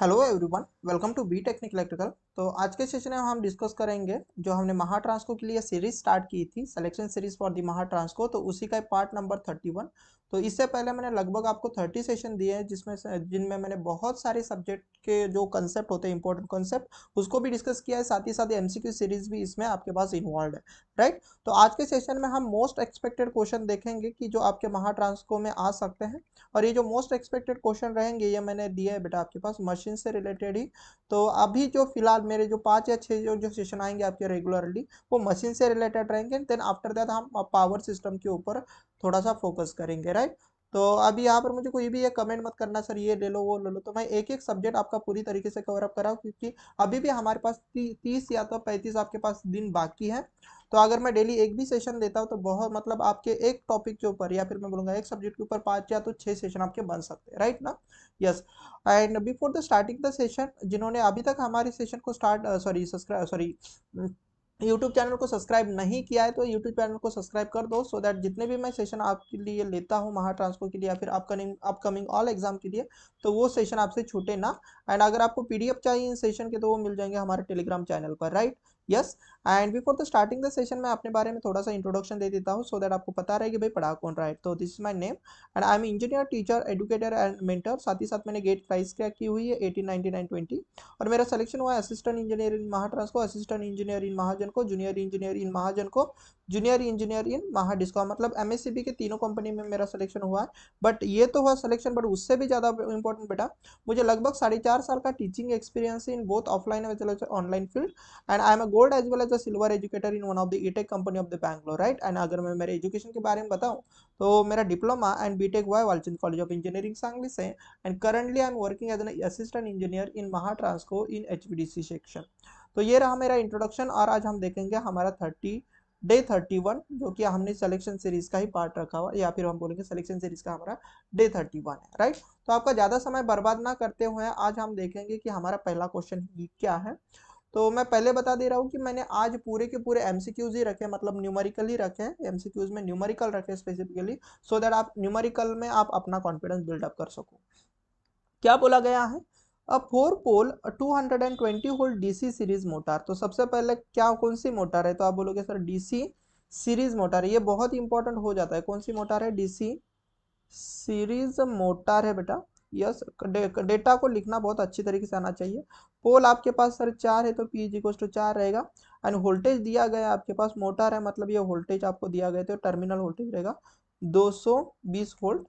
Hello everyone, welcome to be technical electrical. तो आज के सेशन में हम डिस्कस करेंगे जो हमने महा ट्रांसको के लिए सीरीज स्टार्ट की थी, सिलेक्शन सीरीज फॉर दी महा ट्रांसको। तो उसी का पार्ट नंबर 31। तो इससे पहले मैंने लगभग आपको 30 सेशन दिए हैं जिनमें मैंने बहुत सारे सब्जेक्ट के जो कंसेप्ट होते हैं, इंपॉर्टेंट कंसेप्ट, उसको भी डिस्कस किया है। साथ ही साथ एमसीक्यू सीरीज भी इसमें आपके पास इन्वॉल्व है, राइट। तो आज के सेशन में हम मोस्ट एक्सपेक्टेड क्वेश्चन देखेंगे कि जो आपके महा ट्रांसको में आ सकते हैं। और ये जो मोस्ट एक्सपेक्टेड क्वेश्चन रहेंगे ये मैंने दिया है बेटा आपके पास मशीन से रिलेटेड ही। तो अभी जो फिलहाल मेरे जो 5 या 6 जो सेशन आएंगे आपके रेगुलरली, वो मशीन से रिलेटेड रहेंगे। देन आफ्टर दैट हम पावर सिस्टम के ऊपर थोड़ा सा फोकस करेंगे, राइट। तो अभी यहाँ पर मुझे कोई भी ये कमेंट मत करना सर ये ले लो वो ले लो, तो मैं एक एक सब्जेक्ट आपका पूरी तरीके से कवर अप कराऊँ, क्योंकि अभी भी हमारे पास 30 या तो 35 आपके पास दिन बाकी है। तो अगर मैं डेली एक भी सेशन देता हूँ तो बहुत मतलब आपके एक टॉपिक के ऊपर या फिर मैं बोलूंगा एक सब्जेक्ट के ऊपर 5 या तो 6 सेशन आपके बन सकते हैं, राइट ना। Yes. And before the starting the session, जिन्होंने अभी तक हमारे सेशन को सब्सक्राइब यूट्यूब चैनल को सब्सक्राइब नहीं किया है तो यूट्यूब चैनल को सब्सक्राइब कर दो, सो दैट जितने भी मैं सेशन आपके लिए लेता हूँ महा ट्रांसफर के लिए या फिर अपकमिंग ऑल एग्जाम के लिए, तो वो सेशन आपसे छूटे ना। एंड अगर आपको पीडीएफ चाहिए इन सेशन के तो वो मिल जाएंगे हमारे टेलीग्राम चैनल पर, right. Yes. And before the starting the session मैं अपने बारे में थोड़ा सा इंट्रोडक्शन दे देता हूँ, सो दैट आपको पता रहे कि भाई पढ़ा कौन रहा है। तो this is my name and I M engineer, teacher, educator and mentor. साथ ही साथ मैंने गेट प्राइस क्रैक की हुई है 18, 19 20। और मेरा सिलेक्शन हुआ है असिस्टेंट इंजीनियर इन महाट्रांस को, असिस्टेंट इंजीनियर इन महाजन को, जूनियर इंजीनियर इन महाजन को, जूनियर इंजीनियर इन महाडिस्को, मतलब एमएससीबी के तीनों कंपनी में मेरा सिलेक्शन हुआ है। बट ये तो हुआ सिलेक्शन, बट उससे भी ज्यादा इंपॉर्टेंट बेटा, मुझे लगभग 4.5 साल का teaching experience in both offline as well as online field. And I am a gold as well as a silver educator in one of the edtech company of the Bangalore, right. And अगर मैं मेरे education के बारे में बताऊं तो मेरा diploma and BTech हुआ है Walchand college of engineering Sangli से। And currently I am working as an assistant engineer in Mahatransco in HVDC section. तो ये रहा मेरा इंट्रोडक्शन, और आज हम देखेंगे हमारा 31 जो कि हमने सिलेक्शन सीरीज का ही पार्ट रखा हुआ, या फिर हम बोलेंगे सिलेक्शन सीरीज का हमारा डे 31 है, राइट। तो आपका ज्यादा समय बर्बाद ना करते हुए आज हम देखेंगे कि हमारा पहला क्वेश्चन क्या है। तो मैं पहले बता दे रहा हूँ कि मैंने आज पूरे के पूरे एमसीक्यूज ही रखे, मतलब न्यूमेरिकल ही रखे हैं। एमसीक्यूज में न्यूमेरिकल रखे स्पेसिफिकली, सो दैट आप न्यूमेरिकल में आप अपना कॉन्फिडेंस बिल्डअप कर सको। क्या बोला गया है? अ 4 पोल 220 वोल्ट डीसी सीरीज मोटर। तो सबसे पहले क्या कौन सी मोटर है, तो आप बोलोगे सर डीसी सीरीज मोटर है। ये बहुत इंपॉर्टेंट हो जाता है, कौन सी मोटर है? डीसी सीरीज मोटर है बेटा। यस। डेटा को लिखना बहुत अच्छी तरीके से आना चाहिए। पोल आपके पास सर 4 है तो पी इज इक्वल टू 4 रहेगा। एंड वोल्टेज दिया गया आपके पास, मोटर है मतलब ये वोल्टेज आपको दिया गया तो टर्मिनल वोल्टेज रहेगा 220 वोल्ट।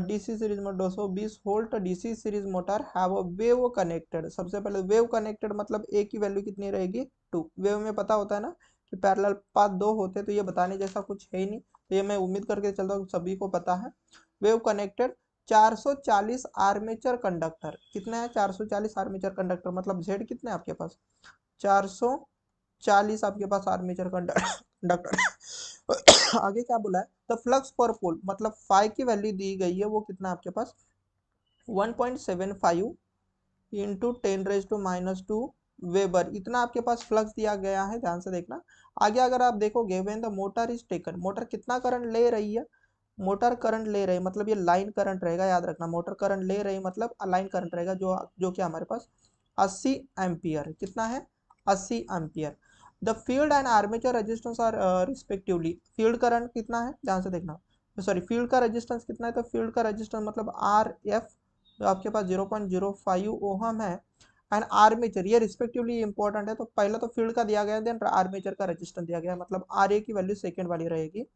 डीसी सीरीज में 220 volt DC series motor have a wave connected. सबसे पहले वेव कनेक्टेड मतलब ए की वैल्यू कितनी रहेगी? 2। वेव में पता होता है ना कि पैरेलल पाथ 2 होते हैं, तो ये बताने जैसा कुछ है ही नहीं, तो ये मैं उम्मीद करके चलता हूँ सभी को पता है। वेव कनेक्टेड 440 आर्मेचर कंडक्टर, कितने हैं? 440 आर्मेचर कंडक्टर, मतलब जेड कितने आपके पास? 440 आपके पास आर्मेचर कंडक्टर। आगे क्या बोला है? द फ्लक्स पर पोल, मतलब फाई की वैल्यू दी गई है, वो कितना आपके पास? 1.75 इंटू 10⁻²। वेबर, इतना आपके पास फ्लक्स दिया गया है, ध्यान से देखना। आगे अगर आप देखोगे when the motor is taken, motor कितना करंट ले रही है? मोटर करंट ले रही है मतलब ये लाइन करंट रहेगा, याद रखना। मोटर करंट ले रही मतलब लाइन करंट रहेगा, जो जो कि हमारे पास 80 एम्पियर। कितना है? 80 ampere. The field and armature resistance R respectively, field current कितना है ध्यान से देखना, सॉरी फील्ड का रेजिस्टेंस कितना है, तो फील्ड का रेजिस्टेंस मतलब आर एफ, जो आपके पास 0.05 ओहम है। एंड आर्मेचर ये रिस्पेक्टिवली इंपॉर्टेंट है, तो पहले तो फील्ड का दिया गया है, देन आर्मेचर का रेजिस्टेंस दिया गया है, मतलब आर ए की वैल्यू सेकेंड वाली रहेगी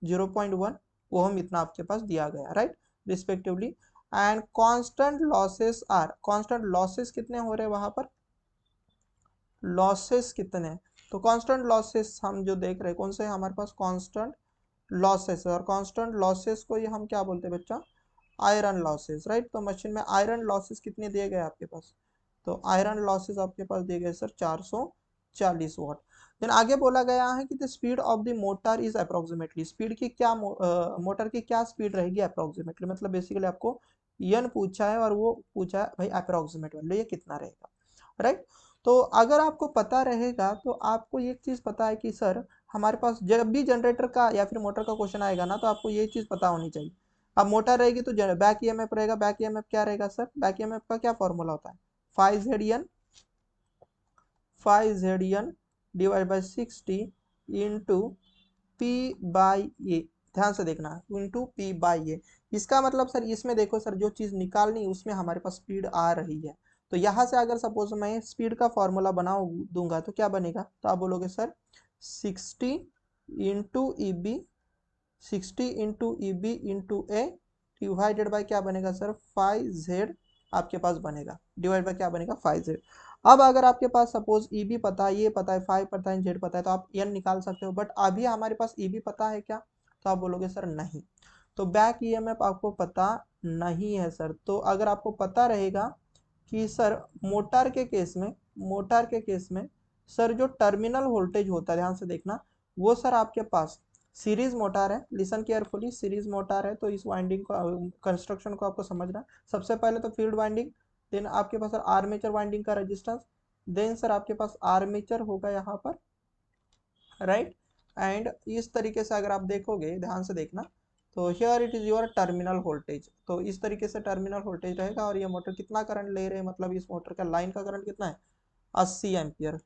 0.1 ओहम, इतना आपके पास दिया गया, right, respectively. And constant losses are, constant losses कितने हो रहे हैं वहां पर? लॉसेस कितने? तो कांस्टेंट लॉसेस हम जो देख रहे हैं कौन से हैं हमारे पास? Constant losses. और कांस्टेंट लॉसेस को ये हम क्या बोलते हैं बच्चा? Iron losses, right. तो मशीन में आयरन लॉसेस कितने दिए गए आपके पास? तो आयरन लॉसेस आपके पास दिए गए सर 440 वाट। देन आगे बोला गया है कि the speed of the motor is approximately, speed की क्या मोटर की क्या स्पीड रहेगी अप्रोक्सीमेटली, मतलब बेसिकली आपको यन पूछा है और वो पूछा है भाई अप्रोक्सीमेट वैल्यू ये कितना रहेगा, राइट। तो अगर आपको पता रहेगा तो आपको ये चीज पता है कि सर हमारे पास जब भी जनरेटर का या फिर मोटर का क्वेश्चन आएगा ना, तो आपको ये चीज पता होनी चाहिए। अब मोटर रहेगी तो बैक ईएमएफ रहेगा। बैक ईएमएफ क्या रहेगा सर? बैक ईएमएफ का क्या फॉर्मूला होता है? 5 divide by 60 into P by A. ध्यान से देखना, इंटू पी बाई ए। इसका मतलब सर इसमें देखो सर, जो चीज निकालनी उसमें हमारे पास स्पीड आ रही है। तो यहाँ से अगर सपोज मैं स्पीड का फॉर्मूला बना दूंगा तो क्या बनेगा? तो आप बोलोगे sir 60 into E B, 60 into E B into A divided by क्या बनेगा सर? 5z आपके पास बनेगा। डिवाइड बाई क्या बनेगा? 5z। अब अगर आपके पास सपोज ई बी पता है, ये पता है, 5 पता है, जेड पता है, तो आप एन निकाल सकते हो। बट अभी हमारे पास ई बी पता है क्या? तो आप बोलोगे सर नहीं। तो बैक ईएमएफ आपको पता नहीं है सर। तो अगर आपको पता रहेगा कि सर मोटर के केस में सर जो टर्मिनल वोल्टेज होता है, ध्यान से देखना, वो सर आपके पास सीरीज मोटर है। लिसन केयरफुली, सीरीज मोटर है। तो इस वाइंडिंग को, कंस्ट्रक्शन को आपको समझना। सबसे पहले तो फील्ड वाइंडिंग, देन आपके पास सर आर्मेचर वाइंडिंग का रेजिस्टेंस, देन सर आपके पास आर्मेचर होगा यहाँ पर, राइट। एंड इस तरीके से अगर आप देखोगे, ध्यान से देखना, तो here it is your terminal voltage. तो इस तरीके से टर्मिनल वोल्टेज रहेगा। और ये मोटर कितना करंट ले रहे हैं, मतलब इस मोटर का लाइन का करंट कितना है? 80 एम्पियर।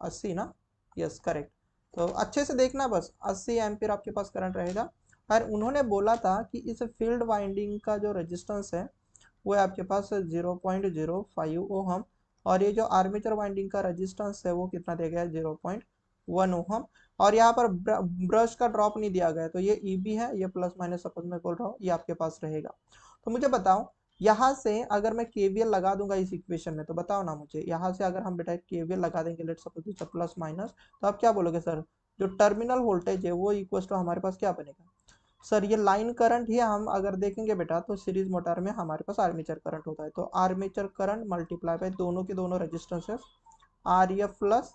80 ना? Yes correct. तो अच्छे से देखना, बस 80 एम्पियर आपके पास करंट रहेगा। और उन्होंने बोला था कि इस फील्ड वाइंडिंग का जो रेजिस्टेंस है वो है आपके पास 0.05 ओहम। और ये जो आर्मेचर वाइंडिंग का रेजिस्टेंस है वो कितना दिया गया है? 0.1 ओहम। और यहाँ पर ब्रश का ड्रॉप नहीं दिया गया है। तो ये ईबी है, ये प्लस माइनस सपोज मैं बोल रहा हूँ, ये आपके पास रहेगा। तो मुझे बताओ, यहाँ से अगर मैं केवीएल लगा दूंगा इस इक्वेशन में, तो बताओ ना मुझे, यहाँ से अगर हम बेटा केवीएल लगा देंगे, लेट सपोज प्लस माइनस, तो आप क्या बोलोगे सर? जो टर्मिनल वोल्टेज है वो इक्वल टू हमारे पास क्या बनेगा सर? ये लाइन करंट ही हम अगर देखेंगे बेटा, तो सीरीज मोटर में हमारे पास आर्मेचर करंट होता है। तो आर्मेचर करंट मल्टीप्लाई बाय दोनों के दोनों resistances, R F plus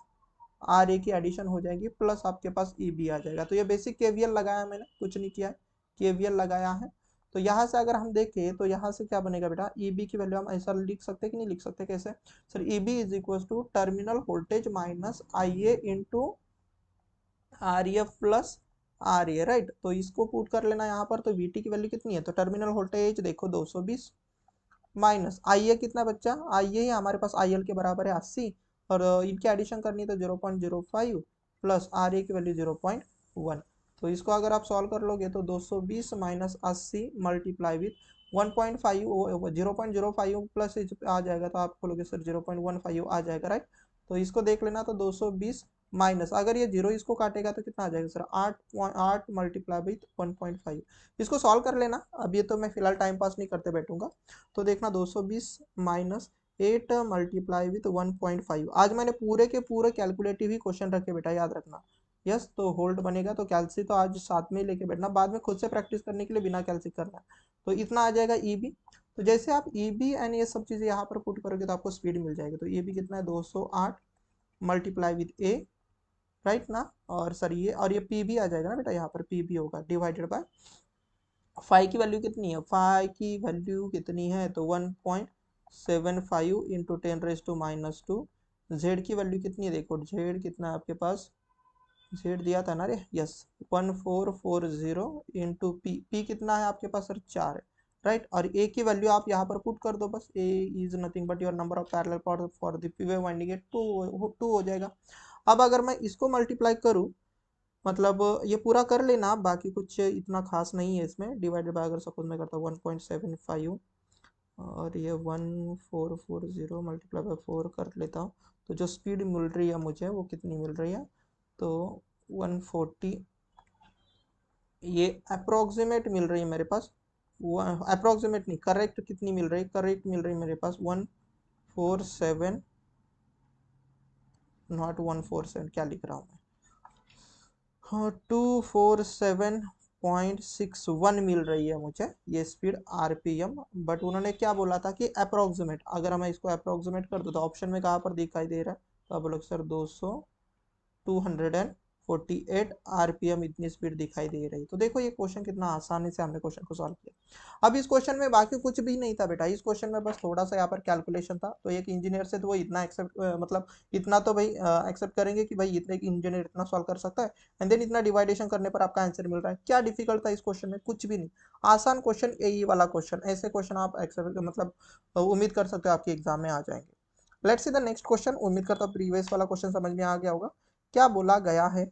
R A की एडिशन हो जाएगी, प्लस आपके पास ई बी आ जाएगा। तो ये बेसिक केवीएल लगाया मैंने, कुछ नहीं किया है, केवीएल लगाया है। तो यहाँ से अगर हम देखें तो यहाँ से क्या बनेगा बेटा? ई बी की वैल्यू हम ऐसा लिख सकते हैं कि नहीं लिख सकते? कैसे sir? E B is equal to terminal voltage minus I A into R F plus R A, right. तो इसको पुट कर लेना यहाँ पर। तो वीटी की वैल्यू कितनी है? तो टर्मिनल वोल्टेज देखो 220 माइनस आई ए कितना बच्चा? आई ए हमारे पास आई एल के बराबर है 80। और इनकी एडिशन करनी है तो 0.05 प्लस आर ए की वैल्यू 0.1। तो इसको अगर आप सॉल्व कर लोगे तो 220 माइनस 80 मल्टीप्लाई विथ 1.5, 0.05 प्लस आ जाएगा। तो आप बोलोगे सर 0.15 आ जाएगा, राइट। तो इसको देख लेना। तो 220 माइनस, अगर ये जीरो इसको काटेगा तो कितना आ जाएगा सर? 8 multiply with 1.5। इसको सॉल्व कर लेना। अब ये तो मैं फिलहाल टाइम पास नहीं करते बैठूंगा। तो देखना 220 माइनस 8 मल्टीप्लाई विथ 1.5। आज मैंने पूरे के पूरे कैलकुलेटिव ही क्वेश्चन रखे बेटा, याद रखना। यस, तो होल्ड बनेगा। तो कैलसी तो आज साथ में ही लेके बैठना, बाद में खुद से प्रैक्टिस करने के लिए बिना कैलसी करना। तो इतना आ जाएगा ईबी। तो जैसे आप ईबी एंड ये सब चीजें यहाँ पर पुट करोगे तो आपको स्पीड मिल जाएगी। तो ईबी कितना है? 208 मल्टीप्लाई विथ ए, राइट ना। और सर ये, और ये पी भी आ जाएगा ना बेटा, यहाँ पर पी भी होगा, डिवाइडेड बाय फाइव की वैल्यू कितनी है? फाइव की वैल्यू कितनी है? तो 1.75 इंटू 10⁻²। जेड की वैल्यू कितनी है? देखो जेड कितना है आपके पास, जेड दिया था ना रे, यस 1440 इंटू पी। पी कितना है आपके पास सर? 4 है, राइट। और ए की वैल्यू आप यहाँ पर पुट कर दो बस। A is nothing but your number of parallel path for the P wave winding है, 2 हो जाएगा। अब अगर मैं इसको मल्टीप्लाई करूँ, मतलब ये पूरा कर लेना, बाकी कुछ इतना खास नहीं है इसमें। डिवाइडेड बाय, अगर सपोज मैं करता हूँ 1.75 और ये 1440 मल्टीप्लाई बाय 4 कर लेता हूँ, तो जो स्पीड मिल रही है मुझे वो कितनी मिल रही है? तो 140, ये अप्रोक्सीमेट मिल रही है मेरे पास। अप्रोक्सीमेट नहीं, करेक्ट कितनी मिल रही है? करेक्ट मिल रही है मेरे पास 147, नॉट 147, क्या लिख रहा हूँ मैं? हाँ, 247.61 मिल रही है मुझे ये स्पीड आरपीएम। बट उन्होंने क्या बोला था कि अप्रोक्सीमेट। अगर मैं इसको अप्रोक्सीमेट कर दूँ तो ऑप्शन में कहाँ पर दिखाई दे रहा है? तो आप बोलोगे सर 200, 200 48 आरपीएम इतनी स्पीड दिखाई दे रही। तो देखो ये क्वेश्चन कितना आसानी से हमने क्वेश्चन को सॉल्व किया। अब इस क्वेश्चन में बाकी कुछ भी नहीं था बेटा, इस क्वेश्चन में बस थोड़ा सा यहाँ पर कैलकुलेशन था। तो एक इंजीनियर से तो वो इतना एक्सेप्ट मतलब इतना तो भाई एक्सेप्ट करेंगे कि भाई इतने इंजीनियर इतना सॉल्व कर सकता है, एंड देन इतना डिवाइडेशन करने पर आपका आंसर मिल रहा है। क्या डिफिकल्ट था इस क्वेश्चन में? कुछ भी नहीं, आसान क्वेश्चन, यही वाला क्वेश्चन। ऐसे क्वेश्चन आप एक्सेप्ट मतलब उम्मीद कर सकते हो आपके एग्जाम में आ जाएंगे। Let's see the next question. उम्मीद करता हूँ प्रीवियस वाला क्वेश्चन समझ में आ गया होगा। क्या बोला गया है?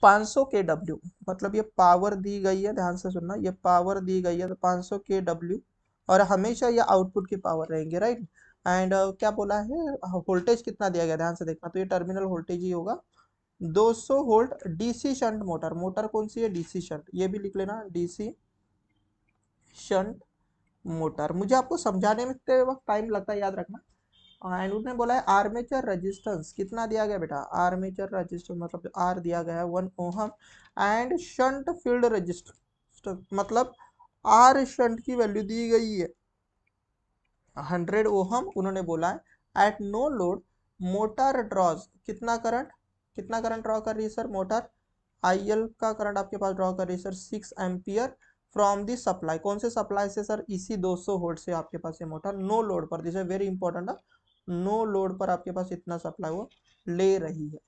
500 के डब्ल्यू, मतलब ये पावर दी गई है, ध्यान से सुनना, ये पावर दी गई है तो 500 के डब्ल्यू, और हमेशा ये आउटपुट की पावर रहेंगे, राइट। एंड क्या बोला है? वोल्टेज कितना दिया गया, ध्यान से देखना, तो ये टर्मिनल वोल्टेज ही होगा 200 volt. DC shunt motor, motor कौन सी है? डीसी शंट, ये भी लिख लेना, डीसी शंट मोटर। मुझे आपको समझाने में वक्त टाइम लगता है, याद रखना। एंड उसने बोला है आर्मेचर रेजिस्टेंस कितना दिया गया बेटा? आर्मेचर रेजिस्टेंस मतलब आर दिया गया है 1 ohm, and shunt field resistance मतलब आर शंट की वैल्यू दी गई है 100 ओहम। उन्होंने बोला है at no load motor draws कितना करंट, कितना करंट ड्रॉ कर रही है सर मोटर? आईएल का करंट आपके पास ड्रॉ कर रही है sir 6 ampere from the supply. कौन से सप्लाई से सर? इसी 200 वोल्ट से आपके पास ये मोटर नो लोड पर, this is very important, no load पर आपके पास इतना सप्लाई वो ले रही है।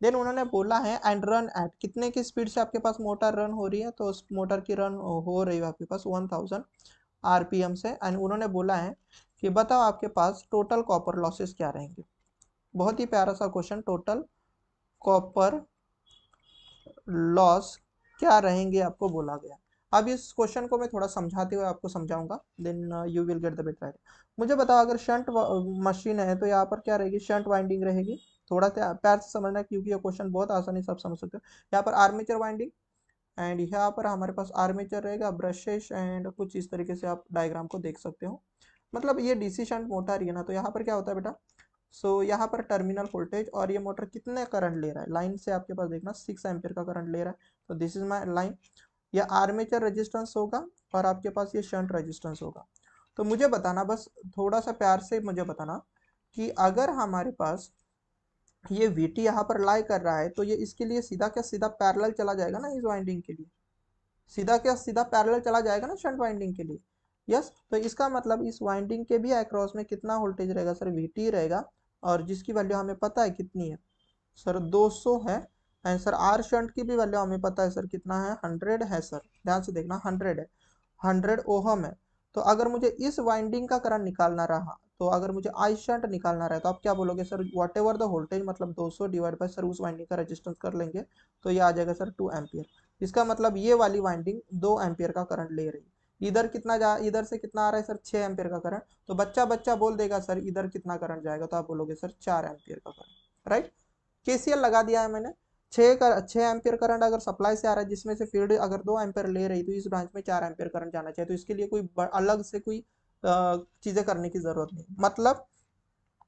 देन उन्होंने बोला है एंड रन एट, कितने की स्पीड से आपके पास मोटर रन हो रही है? तो उस मोटर की रन हो रही है आपके पास 1000 आरपीएम से। एंड उन्होंने बोला है कि बताओ आपके पास टोटल कॉपर लॉसेस क्या रहेंगे। बहुत ही प्यारा सा क्वेश्चन, टोटल कॉपर लॉस क्या रहेंगे आपको बोला गया। अब इस क्वेश्चन को मैं थोड़ा समझाते हुए आपको समझाऊंगा, then you will get the bit right. मुझे बताओ अगर शंट मशीन है तो यहाँ पर क्या रहेगी? शंट वाइंडिंग रहेगी। थोड़ा प्यार से समझना क्योंकि ये क्वेश्चन बहुत आसानी से आप समझ सकते हो। यहाँ पर आर्मेचर वाइंडिंग, एंड यहाँ पर हमारे पास आर्मेचर रहेगा, ब्रशेस, एंड कुछ इस तरीके से आप डायग्राम को देख सकते हो। मतलब ये डीसी शंट मोटर ही है ना, तो यहाँ पर क्या होता है बेटा? सो यहाँ पर टर्मिनल वोल्टेज, और ये मोटर कितने करंट ले रहा है? लाइन से आपके पास देखना 6 एम्पियर का करंट ले रहा है, तो दिस इज माय लाइन। ये आर्मेचर रेजिस्टेंस होगा और आपके पास ये शंट रेजिस्टेंस होगा। तो मुझे बताना, बस थोड़ा सा प्यार से मुझे बताना कि अगर हमारे पास ये VT यहाँ पर लाई कर रहा है तो ये इसके लिए सीधा क्या सीधा पैरेलल चला जाएगा ना इस वाइंडिंग के लिए? सीधा क्या सीधा पैरेलल चला जाएगा ना शंट वाइंडिंग के लिए? यस। तो इसका मतलब इस वाइंडिंग के भी अक्रॉस में कितना वोल्टेज रहेगा सर? VT रहेगा, और जिसकी वैल्यू हमें पता है कितनी है सर? 200 है। एंड सर आर शंट की भी वैल्यू हमें पता है सर कितना है? 100 है सर, ध्यान से देखना 100 है, 100 ओहम है। तो अगर मुझे इस वाइंडिंग का करंट निकालना रहा, तो अगर मुझे आई शंट निकालना रहा तो आप क्या बोलोगे sir? What ever the voltage, मतलब 200 डिवाइड बाय सर उस वाइंडिंग का रेजिस्टेंस कर लेंगे, तो ये आ जाएगा सर 2 एम्पियर। इसका मतलब ये वाली वाइंडिंग 2 एम्पियर का करंट ले रही है। इधर कितना जा, इधर से कितना आ रहा है सर? 6 एम्पियर का करंट। तो बच्चा बच्चा बोल देगा सर इधर कितना करंट जाएगा, तो आप बोलोगे सर 4 एम्पियर का करंट, राइट। केसीएल लगा दिया है मैंने। 6 एम्पियर करंट अगर सप्लाई से आ रहा है, जिसमें से फील्ड अगर 2 एम्पियर ले रही, तो इस ब्रांच में 4 एम्पियर करंट जाना चाहिए। तो इसके लिए कोई अलग से कोई चीजें करने की जरूरत नहीं, मतलब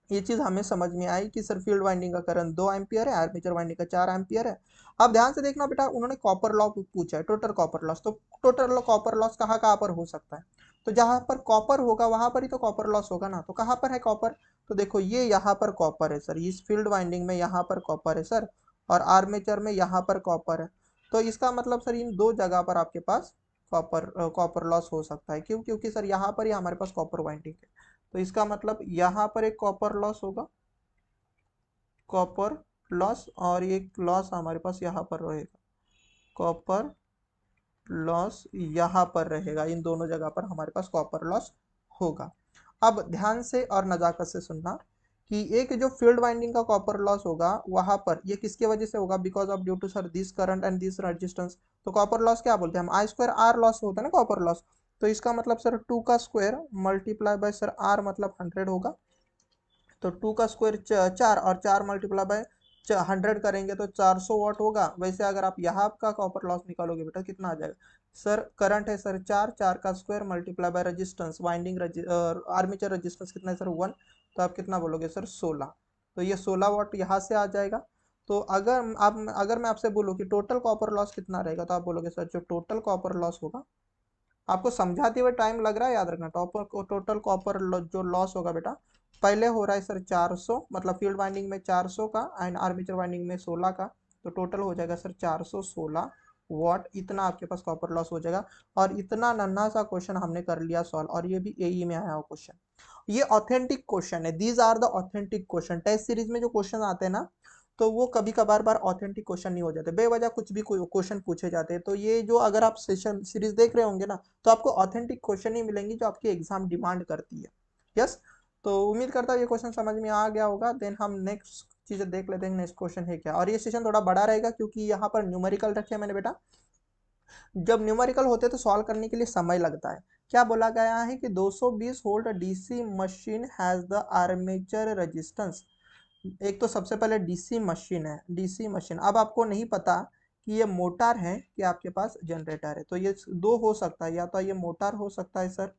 ये चीज हमें समझ में आई कि सर फील्ड वाइंडिंग का करंट 2 एम्पियर है, आर्मेचर वाइंडिंग का 4 एम्पियर है। अब ध्यान से देखना बेटा, उन्होंने कॉपर लॉस पूछा है, टोटल कॉपर लॉस। तो टोटल कॉपर लॉस कहाँ कहाँ पर हो सकता है? तो जहां पर कॉपर होगा वहां पर ही तो कॉपर लॉस होगा ना। तो कहाँ पर है कॉपर? तो देखो ये यहाँ पर कॉपर है सर, इस फील्ड वाइंडिंग में यहाँ पर कॉपर है सर, और आर्मेचर में यहाँ पर कॉपर है। तो इसका मतलब सर इन दो जगह पर आपके पास कॉपर लॉस हो सकता है। क्यों? क्योंकि सर यहाँ पर ही हमारे पास कॉपर वाइंडिंग है। तो इसका मतलब यहाँ पर एक कॉपर लॉस होगा, कॉपर लॉस, और एक लॉस हमारे पास यहाँ पर रहेगा, कॉपर लॉस यहाँ पर रहेगा। इन दोनों जगह पर हमारे पास कॉपर लॉस होगा। अब ध्यान से और नजाकत से सुनना कि एक जो फील्ड वाइंडिंग का कॉपर लॉस होगा वहां पर ये किसके वजह से होगा? Because of due to sir this current and this resistance. तो कॉपर लॉस क्या बोलते हैं हम? आई स्क्वायर आर लॉस होता है ना कॉपर लॉस। तो इसका मतलब सर 2 का square multiply by sir R मतलब 100 होगा। तो 2 का स्क्वायर 4, और 4 मल्टीप्लाई बाय 100 करेंगे तो 400 वाट होगा। वैसे अगर आप यहाँ का कॉपर लॉस निकालोगे बेटा कितना आ जाएगा सर? करंट है सर 4, 4 का square multiply by resistance, winding armature resistance कितना है सर? 1। तो आप कितना बोलोगे सर? 16। तो ये 16 वाट यहाँ से आ जाएगा। तो अगर मैं आपसे बोलूँ कि टोटल कॉपर लॉस कितना रहेगा, तो आप बोलोगे सर जो टोटल कॉपर लॉस होगा, आपको समझाते हुए टाइम लग रहा है, याद रखना, टोटल कॉपर जो लॉस होगा बेटा पहले हो रहा है सर 400, मतलब फील्ड वाइंडिंग में 400 का एंड आर्मेचर वाइंडिंग में 16 का, तो टोटल हो जाएगा सर 416 वॉट, इतना आपके पास कॉपर लॉस हो जाएगा। और इतना नन्हा सा क्वेश्चन हमने कर लिया सॉल्व, और ये भी एई में आया हुआ क्वेश्चन। ये ऑथेंटिक क्वेश्चन है, these are the authentic question. Test series में जो क्वेश्चन आते हैं ना, तो वो कभी कभार बार ऑथेंटिक क्वेश्चन नहीं हो जाते, बेवजह कुछ भी क्वेश्चन पूछे जाते हैं। तो ये जो अगर आप सेशन सीरीज देख रहे होंगे ना, तो आपको ऑथेंटिक क्वेश्चन ही मिलेंगी जो आपकी एग्जाम डिमांड करती है। यस, तो उम्मीद करता हूँ ये क्वेश्चन समझ में आ गया होगा। देन हम नेक्स्ट चीजें देख लेते हैं, नेक्स्ट क्वेश्चन है क्या। और ये सेशन थोड़ा बड़ा रहेगा क्योंकि यहाँ पर न्यूमेरिकल रखे मैंने बेटा। जब न्यूमेरिकल होते हैं तो सॉल्व करने के लिए समय लगता है। क्या बोला गया है कि 220 volt DC machine has the armature resistance. एक तो सबसे पहले डीसी मशीन है, डीसी मशीन। अब आपको नहीं पता कि ये मोटर है कि आपके पास जनरेटर है, तो ये दो हो सकता है, या तो ये मोटर हो सकता है सर,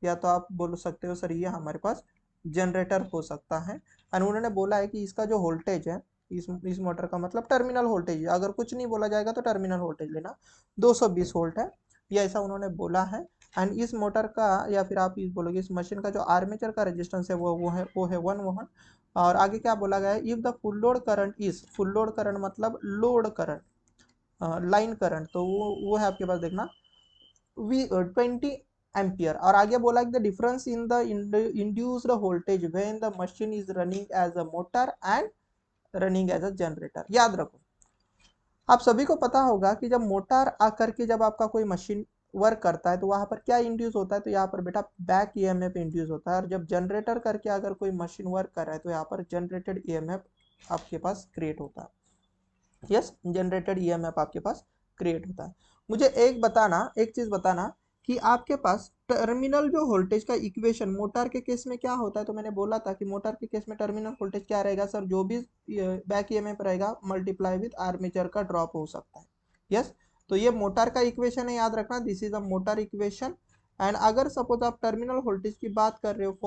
या तो आप बोल सकते हो सर ये हमारे पास जनरेटर हो सकता है। और उन्होंने बोला है कि इसका जो वोल्टेज है, इस मोटर का मतलब टर्मिनल वोल्टेज है, अगर कुछ नहीं बोला जाएगा तो टर्मिनल वोल्टेज लेना, 220 वोल्ट है, ये ऐसा उन्होंने बोला है। एंड इस मोटर का, या फिर आप इस बोलोगे इस मशीन का जो आर्मेचर का रेजिस्टेंस है वो है 1 ओहम। और आगे क्या बोला गया है, if the full load current is, full load current मतलब लोड करंट, लाइन करंट, तो वो है आपके पास देखना वी 20 एम्पियर। और आगे बोला कि the difference in the induced voltage when the machine is running as a motor and running as a generator. याद रखो, आप सभी को पता होगा कि जब मोटर आकर के जब आपका कोई मशीन वर्क करता है तो वहां पर क्या इंड्यूस होता है, तो यहाँ पर बेटा बैक ईएमएफ इंड्यूस होता है। और जब जनरेटर करके अगर कोई मशीन वर्क कर रहा है तो यहाँ पर जनरेटेड ईएमएफ आपके पास क्रिएट होता है। यस, जनरेटेड ईएमएफ आपके पास क्रिएट होता है। मुझे एक चीज बताना कि आपके पास टर्मिनल जो वोल्टेज का इक्वेशन मोटर के केस में क्या होता है। तो मैंने बोला था कि मोटर के केस में टर्मिनल वोल्टेज क्या रहेगा सर, जो भी बैक ईएमएफ रहेगा मल्टीप्लाई विद आर्मेचर का ड्रॉप हो सकता है। यस, तो ये मोटर का इक्वेशन है, याद रखना, this is a motor equation. And अगर सपोज आप टर्मिनल वोल्टेज की बात कर रहे हो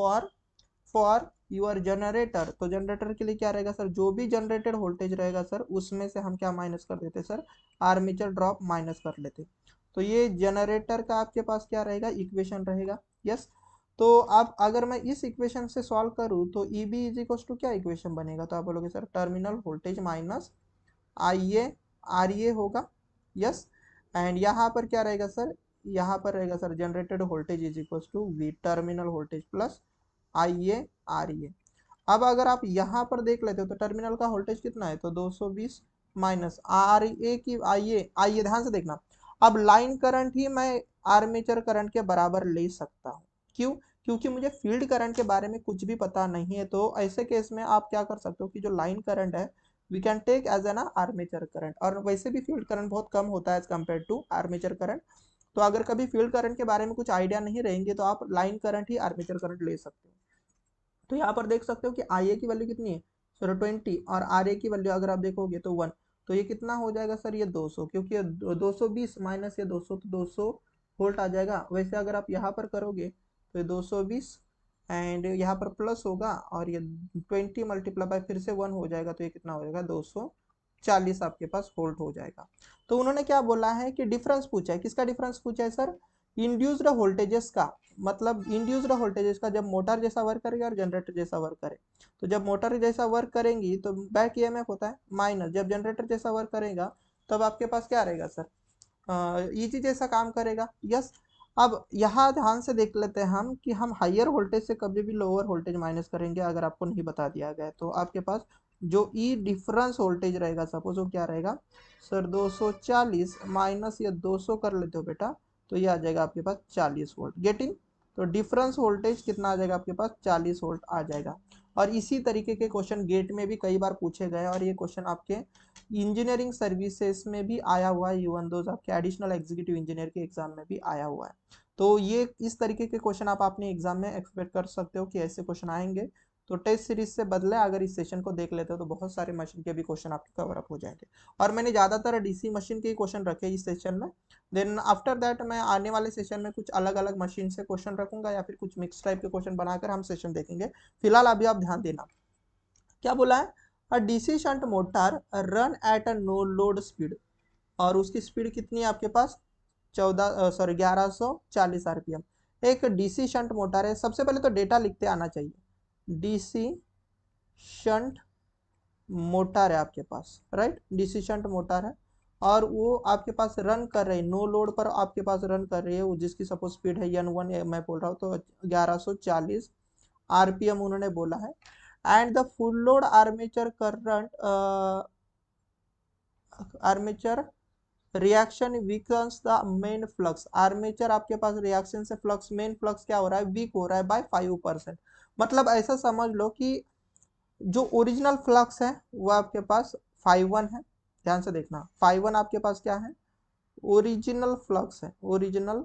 फॉर यूर जनरेटर, तो जनरेटर के लिए क्या रहेगा सर, जो भी जनरेटेड वोल्टेज रहेगा सर उसमें से हम क्या माइनस कर देते सर, आर्मेचर ड्रॉप माइनस कर लेते। तो ये जनरेटर का आपके पास क्या रहेगा, इक्वेशन रहेगा। यस, तो आप अगर मैं इस इक्वेशन से सॉल्व करूँ तो E B is equal to क्या इक्वेशन बनेगा, तो आप बोलोगे sir terminal voltage minus I A R A होगा। यस, एंड यहाँ पर क्या रहेगा सर, यहाँ पर रहेगा sir generated voltage is equal to V terminal voltage plus I A R A. अब अगर आप यहाँ पर देख लेते हो तो टर्मिनल का वोल्टेज कितना है, तो 220 माइनस आर ए की आई ए ध्यान से देखना। अब लाइन करंट ही मैं आर्मेचर करंट के बराबर ले सकता हूँ, क्यों, क्योंकि मुझे फील्ड करंट के बारे में कुछ भी पता नहीं है। तो ऐसे केस में आप क्या कर सकते हो कि जो लाइन करंट है we can take as an armature current, और वैसे भी फील्ड करंट बहुत कम होता है as compare to armature current. तो अगर कभी फील्ड करंट के बारे में कुछ आइडिया नहीं रहेंगे तो आप लाइन करंट ही आर्मेचर करंट ले सकते हो। तो यहाँ पर देख सकते हो कि आई ए की वैल्यू कितनी है सर 20, और आर ए की वैल्यू अगर आप देखोगे तो 1। तो ये कितना हो जाएगा सर, ये 200, क्योंकि 220 माइनस ये 200, तो 200 वोल्ट आ जाएगा। वैसे अगर आप यहाँ पर करोगे तो ये 220 एंड यहाँ पर प्लस होगा, और ये 20 मल्टीप्लाई बाय फिर से 1 हो जाएगा, तो ये कितना हो जाएगा 240 आपके पास वोल्ट हो जाएगा। तो उन्होंने क्या बोला है कि डिफरेंस पूछा है, किसका डिफरेंस पूछा है सर, इंड्यूस्ड वोल्टेजेस का, मतलब इंड्यूस्ड वोल्टेजेस का जब मोटर जैसा वर्क करेगा और जनरेटर जैसा वर्क करे। तो जब मोटर जैसा वर्क करेंगी तो बैक ईएमएफ होता है माइनस, जब जनरेटर जैसा वर्क करेगा तब आपके पास क्या रहेगा सर, ईजी जैसा काम करेगा। यस, अब यहाँ ध्यान से देख लेते हैं हम कि हम हाइयर वोल्टेज से कभी भी लोअर वोल्टेज माइनस करेंगे, अगर आपको नहीं बता दिया गया तो आपके पास जो ई डिफरेंस वोल्टेज रहेगा सपोज वो क्या रहेगा सर, 240 माइनस ये 200 कर लेते हो बेटा, तो ये आ जाएगा आपके पास 40 वोल्ट। गेटिंग, तो डिफरेंस वोल्टेज कितना आ जाएगा आपके पास, 40 वोल्ट आ जाएगा। और इसी तरीके के क्वेश्चन गेट में भी कई बार पूछे गए, और ये क्वेश्चन आपके इंजीनियरिंग सर्विसेज में भी आया हुआ है, इवन दोज आपके एडिशनल एग्जीक्यूटिव इंजीनियर के एग्जाम में भी आया हुआ है। तो ये इस तरीके के क्वेश्चन आप अपने एग्जाम में एक्सपेक्ट कर सकते हो कि ऐसे क्वेश्चन आएंगे। तो टेस्ट सीरीज से बदले अगर इस सेशन को देख लेते हो तो बहुत सारे मशीन के भी क्वेश्चन आपके कवर अप हो जाएंगे। और मैंने ज्यादातर डीसी मशीन के क्वेश्चन रखे इस सेशन में। देन आफ्टर दैट मैं आने वाले सेशन में कुछ अलग अलग मशीन से क्वेश्चन रखूंगा, या फिर कुछ मिक्स टाइप के क्वेश्चन बनाकर हम सेशन देखेंगे। फिलहाल अभी आप ध्यान देना, क्या बोला है, a DC shunt motor run at a no load speed, और उसकी स्पीड कितनी है आपके पास 1140 आरपीएम। एक डीसी शंट मोटर है, सबसे पहले तो डेटा लिखते आना चाहिए। डीसी शंट मोटर है आपके पास, राइट, डीसी शंट मोटर है, और वो आपके पास रन कर रही है, नो लोड पर आपके पास रन कर रही है, वो जिसकी सपोज स्पीड है N1 मैं बोल रहा हूँ, तो 1140 आरपीएम उन्होंने बोला है। And the full load armature current, armature reaction weakens the main flux, armature आपके पास रिएक्शन से फ्लक्स, मेन फ्लक्स क्या हो रहा है, वीक हो रहा है बाय 5%। मतलब ऐसा समझ लो कि जो ओरिजिनल फ्लक्स है वो आपके पास 5 1 है, ध्यान से देखना 5 1 आपके पास क्या है, ओरिजिनल फ्लक्स है, ओरिजिनल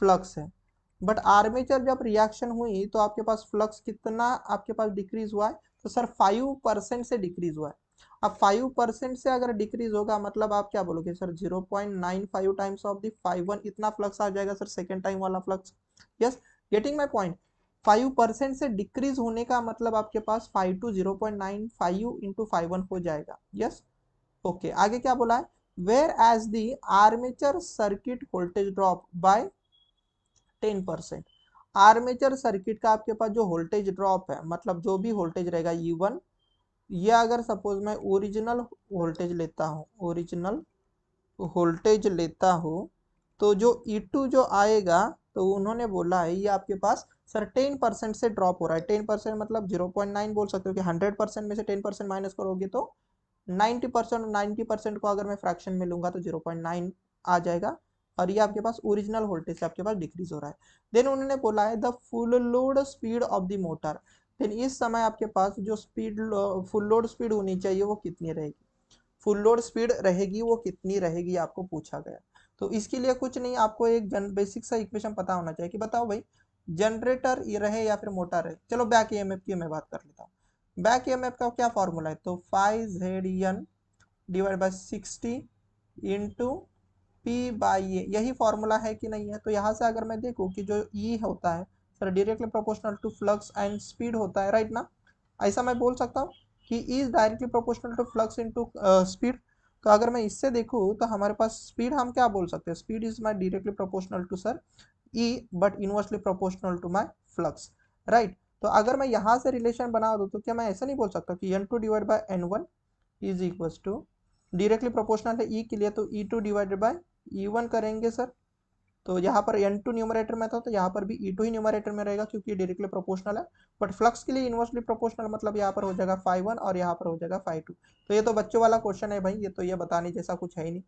फ्लक्स है। बट आर्मेचर जब रिएक्शन हुई तो आपके पास फ्लक्स कितना आपके पास डिक्रीज हुआ है, तो सर 5% से डिक्रीज हुआ है। अब 5% से अगर डिक्रीज होगा मतलब आप क्या बोलोगे सर, 0.95 टाइम्स ऑफ द 5 1 इतना फ्लक्स आ जाएगा सर, सेकेंड टाइम वाला flux. Yes, getting my point. 5% से डिक्रीज होने का मतलब आपके पास 5 to 0.95 इंटू 5 1 हो जाएगा। यस, ओके, आगे क्या बोला है, where as the armature circuit voltage drop by 10%। Armature circuit का आपके पास जो वोल्टेज ड्रॉप है, मतलब जो भी वोल्टेज रहेगा E1, ये अगर सपोज मैं ओरिजिनल वोल्टेज लेता हूँ, ओरिजिनल वोल्टेज लेता हूँ, तो जो E2 जो आएगा, तो उन्होंने बोला है ये आपके पास सर 10% से ड्रॉप हो रहा है। 10% मतलब 0.9 बोल सकते हो कि 100% में से 10% माइनस करोगे तो 90%, 90% को अगर मैं फ्रैक्शन में लूंगा तो 0.9 आ जाएगा, और ये आपके पास ओरिजिनल वोल्टेज से आपके पास डिक्रीज हो रहा है। देन उन्होंने बोला है the full load speed of the motor, then इस समय आपके पास जो स्पीड, फुल लोड स्पीड होनी चाहिए वो कितनी रहेगी, फुल लोड स्पीड रहेगी वो कितनी रहेगी आपको पूछा गया। तो इसके लिए कुछ नहीं, आपको एक बेसिक सा इक्वेशन पता होना चाहिए कि बताओ भाई, जनरेटर ये रहे या फिर मोटर रहे। चलो बैक ईएमएफ की मैं बात कर लेता हूँ। बैक ईएमएफ का क्या फॉर्मूला है, तो 5ZN divide by 60 into P by A, यही फॉर्मूला है कि नहीं है। तो यहाँ से अगर मैं देखूँ कि जो ई होता है sir directly proportional to flux and speed होता है, राइट ना, ऐसा मैं बोल सकता हूँ कि E is directly proportional to flux into speed. तो अगर मैं इससे देखूँ तो हमारे पास स्पीड हम क्या बोल सकते हैं, speed is my directly proportional to sir E but inversely proportional to my flux, right. तो अगर मैं यहाँ से रिलेशन बना दूँ तो क्या मैं ऐसा नहीं बोल सकता कि N2 divide by N1 is equal to, directly proportional है ई के लिए तो E2 डिवाइडेड बाई E1 करेंगे सर। तो यहाँ पर N2 न्यूमरेटर में था तो यहाँ पर भी E2 ही न्यूमरेटर में रहेगा क्योंकि डायरेक्टली प्रोपोर्शनल है। बट फ्लक्स के लिए इनवर्सली प्रोपोर्शनल मतलब यहाँ पर हो जाएगा 5 1 और यहाँ पर हो जाएगा 5 2। तो ये तो बच्चों वाला क्वेश्चन है भाई, ये तो ये बताने जैसा कुछ है ही नहीं।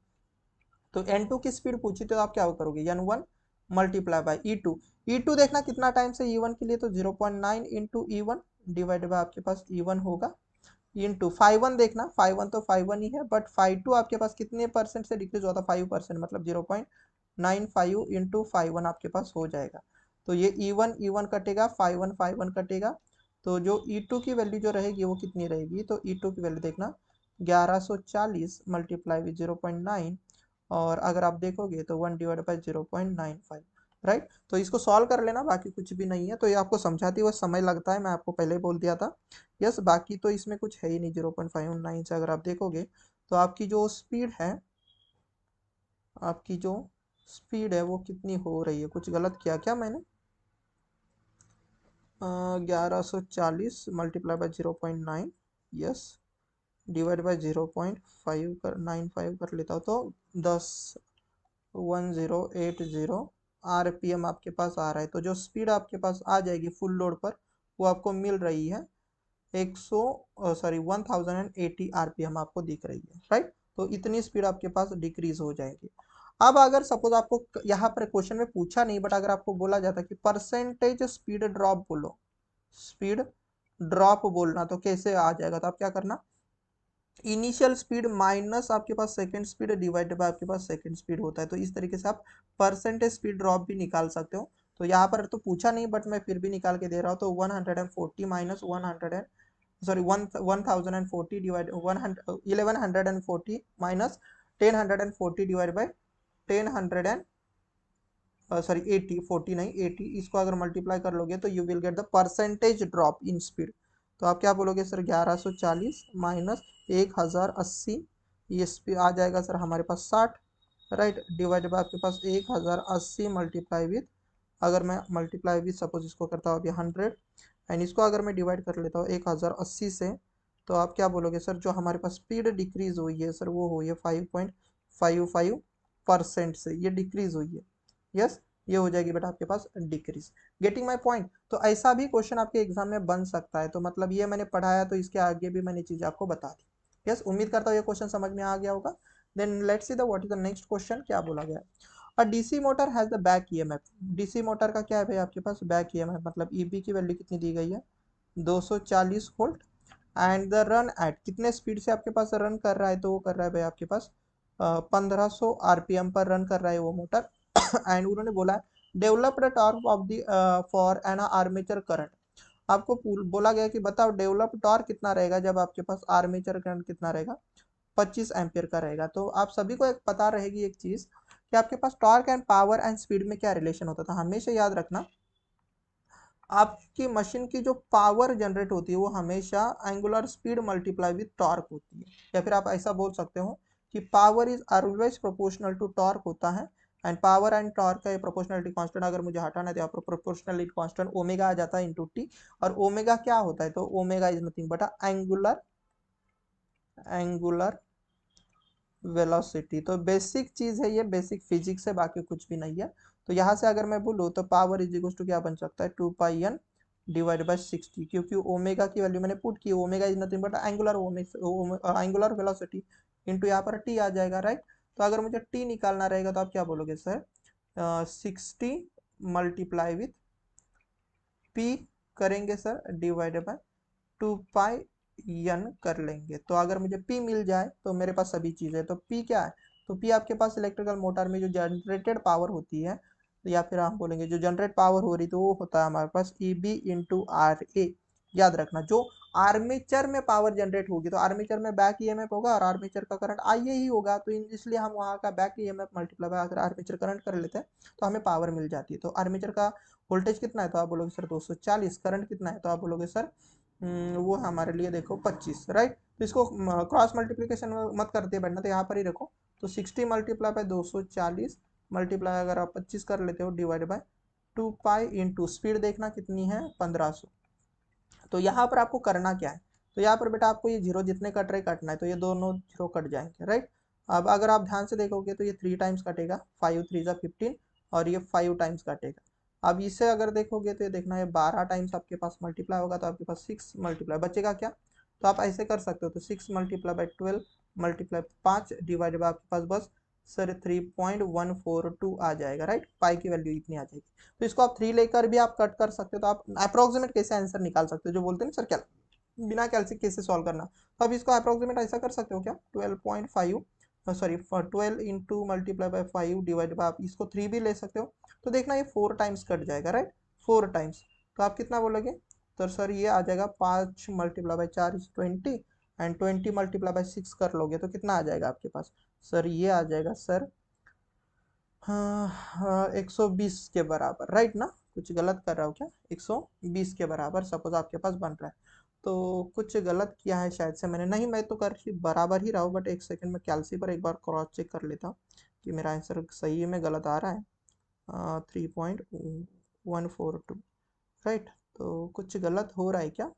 तो N2 की स्पीड पूछी तो आप क्या करोगे, N1 multiply by E2। E2 देखना कितना टाइम से E1 के लिए, तो 0.9 इंटू E1 डिवाइड बाई आपके पास E1 होगा, इंटू 5 1 देखना, 5 1 तो 5 1 ही है, बट 5 2 आपके पास कितने परसेंट से डिक्रीज हुआ था, 5% मतलब 0.95 इंटू 5 1 आपके पास हो जाएगा। तो ये E1 कटेगा, 5 1 कटेगा, तो जो E2 की वैल्यू जो रहेगी वो कितनी रहेगी, तो E2 की वैल्यू देखना 1140 मल्टीप्लाई विद 0.9, और अगर आप देखोगे तो 1 डिवाइड बाई 0.95, राइट। तो इसको सॉल्व कर लेना, बाकी कुछ भी नहीं है। तो ये आपको समझाते हुए समय लगता है, मैं आपको पहले ही बोल दिया था। यस, बाकी तो इसमें कुछ है ही नहीं। 0.59 से अगर आप देखोगे तो आपकी जो स्पीड है, आपकी जो स्पीड है वो कितनी हो रही है, कुछ गलत किया क्या मैंने, 1140 multiply by 0.9, yes, divide by 0.5 कर 95 कर लेता हूँ तो 1080 आरपीएम आपके पास आ रहा है। तो जो स्पीड आपके पास आ जाएगी फुल लोड पर वो आपको मिल रही है 1080 आरपीएम आपको दिख रही है, राइट। तो इतनी स्पीड आपके पास डिक्रीज हो जाएगी। अब अगर सपोज आपको यहाँ पर क्वेश्चन में पूछा नहीं, बट अगर आपको बोला जाता कि परसेंटेज स्पीड ड्रॉप बोलो, स्पीड ड्रॉप बोलना, तो कैसे आ जाएगा, तो आप क्या करना, इनिशियल स्पीड माइनस आपके पास सेकंड स्पीड डिवाइडेड बाय आपके पास सेकंड स्पीड होता है। तो इस तरीके से आप परसेंटेज स्पीड ड्रॉप भी निकाल सकते हो। तो यहाँ पर तो पूछा नहीं बट मैं फिर भी निकाल के दे रहा हूँ। तो 140 minus 100, sorry 1040 divide 1140 minus 1040 divide by 10 sorry 80, 40 नहीं 80, इसको अगर मल्टीप्लाई कर लोगे तो you will get the percentage drop in speed. तो आप क्या बोलोगे सर, 1140 माइनस 1080, ये स्पीड आ जाएगा सर हमारे पास 60, राइट, डिवाइड बाय आपके पास 1080 मल्टीप्लाई विथ, अगर मैं मल्टीप्लाई विथ सपोज इसको करता हूँ अभी 100, एंड इसको अगर मैं डिवाइड कर लेता हूँ 1080 से, तो आप क्या बोलोगे सर, जो हमारे पास स्पीड डिक्रीज हुई है सर वो हुई है 5.55% से, ये डिक्रीज हुई है। यस, ये हो जाएगी बेटा आपके पास डिक्रीज। Getting my point. तो ऐसा भी क्वेश्चन आपके एग्जाम में बन सकता है। तो मतलब ये मैंने पढ़ाया तो इसके आगे भी मैंने चीज़ आपको बता दी। यस, उम्मीद करता हूँ ये क्वेश्चन समझ में आ गया होगा। Then let's see the what is the next question, क्या बोला गया। A DC motor has the back EMF. DC motor का क्या है भाई आपके पास बैक ईएमएफ, मतलब ईबी की वैल्यू कितनी दी गई है 240 volt. And the run at, कितने स्पीड से आपके पास रन कर रहा है, तो वो कर रहा है भाई आपके पास 1500 आरपीएम पर रन कर रहा है वो मोटर। एंड उन्होंने बोला है developed torque of the for an armature current. आपको बोला गया कि बताओ डेवलप टॉर्क कितना रहेगा जब आपके पास आर्मेचर करंट कितना रहेगा 25 एम्पियर का रहेगा। तो आप सभी को एक पता रहेगी एक चीज कि आपके पास torque and power and speed में क्या रिलेशन होता था। हमेशा याद रखना, आपकी मशीन की जो पावर जनरेट होती है वो हमेशा angular speed multiply with torque होती है। या फिर आप ऐसा बोल सकते हो कि power is always proportional to torque होता है। एंड पावर एंड टॉर्क का ये प्रोपोर्शनलिटी कांस्टेंट अगर मुझे हटाना है तो यहाँ पर प्रोपोर्शनलिटी कांस्टेंट ओमेगा आ जाता है इनटू टी। और ओमेगा क्या होता है, तो omega is nothing but angular angular velocity. तो बेसिक चीज है ये, बेसिक फिजिक्स है, बाकी कुछ भी नहीं है। तो यहाँ से अगर मैं बोलूँ तो पावर इज इक्वल टू क्या बन सकता है 2πn डिवाइड बाय 60, क्योंकि ओमेगा की वैल्यू मैंने पुट की, omega is nothing but angular angular velocity into यहाँ पर टी आ जाएगा, राइट। तो अगर मुझे टी निकालना रहेगा तो आप क्या बोलोगे सर 60 मल्टीप्लाई विथ पी करेंगे सर डिवाइड बाय 2πn कर लेंगे। तो अगर मुझे P मिल जाए तो मेरे पास सभी चीज़ें, तो P क्या है, तो P आपके पास इलेक्ट्रिकल मोटर में जो जनरेटेड पावर होती है, तो या फिर हम बोलेंगे जो जनरेट पावर हो रही तो वो होता है हमारे पास EB इंटू RA। याद रखना, जो आर्मेचर में पावर जनरेट होगी तो आर्मेचर में बैक ईएमएफ होगा और आर्मेचर का करंट आइए ही होगा, तो इसलिए हम वहाँ का बैक ईएमएफ मल्टीप्लाई अगर आर्मेचर करंट कर लेते हैं तो हमें पावर मिल जाती है। तो आर्मेचर का वोल्टेज कितना है, तो आप बोलोगे सर 240। करंट कितना है, तो आप बोलोगे सर वो हमारे लिए देखो 25, राइट। तो इसको क्रॉस मल्टीप्लीकेशन मत करते बैठना, तो यहाँ पर ही रखो। तो 60 मल्टीप्लाई बाय 240 मल्टीप्लाई अगर आप 25 कर लेते हो डिवाइड बाय 2π इंटू स्पीड देखना कितनी है 1500। तो यहाँ पर आपको करना क्या है, तो यहाँ पर बेटा आपको ये जीरो जितने कट रहे कटना है, तो ये दोनों जीरो कट जाएंगे, राइट। अब अगर आप ध्यान से देखोगे तो ये 3 टाइम्स कटेगा, 5 3 जा 15, और ये 5 टाइम्स कटेगा। अब इसे अगर देखोगे तो ये देखना है 12 टाइम्स आपके पास मल्टीप्लाई होगा, तो आपके पास 6 मल्टीप्लाई बचेगा क्या, तो आप ऐसे कर सकते हो। तो 6 multiply by 12 multiply 5 divide by आपके पास बस सर 3.142 आ जाएगा, राइट। पाई की वैल्यू इतनी आ जाएगी। तो इसको आप 3 लेकर भी आप कट कर सकते हो। तो आप अप्रोक्सीमेट कैसे आंसर निकाल सकते हो, जो बोलते हैं ना सर क्या बिना कैलसी कैसे सॉल्व करना, तो अब इसको अप्रोक्सीमेट ऐसा कर सकते हो क्या 12.5 sorry 12 into multiply by 5 divide by, आप इसको 3 भी ले सकते हो। तो देखना ये 4 टाइम्स कट जाएगा, राइट, 4 टाइम्स। तो आप कितना बोलोगे, तो सर ये आ जाएगा 5 multiply by 4 is 20 and 20 multiply by 6 कर लोगे तो कितना आ जाएगा आपके पास, सर ये आ जाएगा सर हाँ 120 के बराबर, राइट ना। कुछ गलत कर रहा हूँ क्या, 120 के बराबर सपोज आपके पास बन रहा है। तो कुछ गलत किया है शायद से मैंने, नहीं मैं तो कर ही बराबर ही रहा हूँ, बट एक सेकंड में कैलसी पर एक बार क्रॉस चेक कर लेता हूँ कि मेरा आंसर सही में गलत आ रहा है। 3.142, राइट। तो कुछ गलत हो रहा है क्या,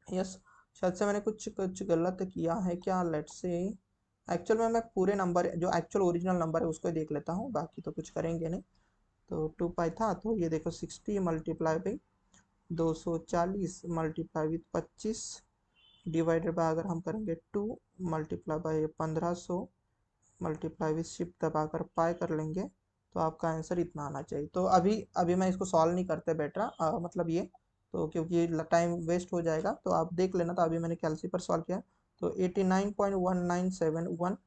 यस शायद से मैंने कुछ कुछ गलत किया है क्या, लेट्स से। एक्चुअल में मैं पूरे नंबर जो एक्चुअल ओरिजिनल नंबर है उसको देख लेता हूँ, बाकी तो कुछ करेंगे नहीं। तो 2π था, तो ये देखो 60 multiply by 240 multiply with 25 divided by अगर हम करेंगे 2 multiply by 1500 multiply with shift दबाकर पाई कर लेंगे, तो आपका आंसर इतना आना चाहिए। तो अभी अभी मैं इसको सॉल्व नहीं करते बैठ रहा मतलब ये, तो क्योंकि टाइम वेस्ट हो जाएगा, तो आप देख लेना। तो अभी मैंने कैलसी पर सॉल्व किया, तो 89.1971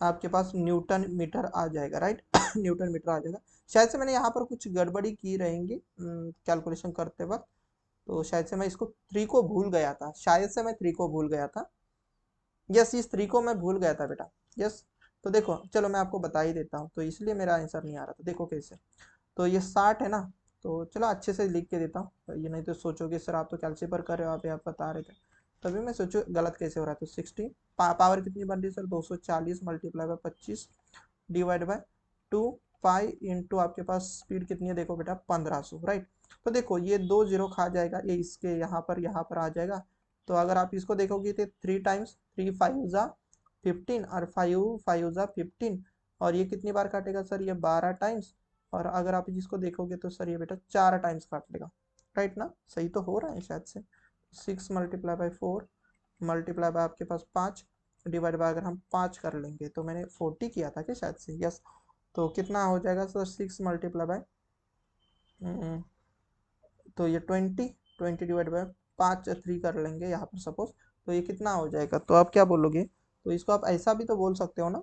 आपके पास न्यूटन मीटर आ जाएगा, राइट। न्यूटन मीटर आ जाएगा। शायद से मैंने यहाँ पर कुछ गड़बड़ी की रहेंगी कैलकुलेशन करते वक्त, तो शायद से मैं इसको 3 को भूल गया था, शायद से मैं 3 को भूल गया था। यस, इस 3 को मैं भूल गया था बेटा, यस। तो देखो चलो मैं आपको बता ही देता हूँ, तो इसलिए मेरा आंसर नहीं आ रहा था, देखो कैसे। तो ये 60 है ना, तो चलो अच्छे से लिख के देता हूँ, ये नहीं तो सोचोगे सर आप तो कैलसी पर कर रहे हो, आप बता रहे थे, तभी मैं सोचो गलत कैसे हो रहा है। तो 60 पावर कितनी बन रही है sir 240 multiply by 25 divide by 2 pi into आपके पास स्पीड कितनी है देखो बेटा 1500, राइट। तो देखो ये 2 जीरो खा जाएगा, ये इसके यहाँ पर आ जाएगा। तो अगर आप इसको देखोगे तो 3 टाइम्स 3 5 जा 15 और 5 5 जा 15, और ये कितनी बार काटेगा सर, ये 12 टाइम्स। और अगर आप इसको देखोगे तो सर ये बेटा 4 टाइम्स काट लेगा, राइट ना, सही तो हो रहा है शायद से। 6 मल्टीप्लाई बाई 4 मल्टीप्लाई बाय आपके पास 5 डिवाइड बाय, अगर हम 5 कर लेंगे तो मैंने 40 किया था क्या शायद से, यस। तो कितना हो जाएगा सर, 6 मल्टीप्लाई बाय, तो ये 20 डिवाइड बाय 5 3 कर लेंगे यहाँ पर सपोज, तो ये कितना हो जाएगा, तो आप क्या बोलोगे, तो इसको आप ऐसा भी तो बोल सकते हो ना,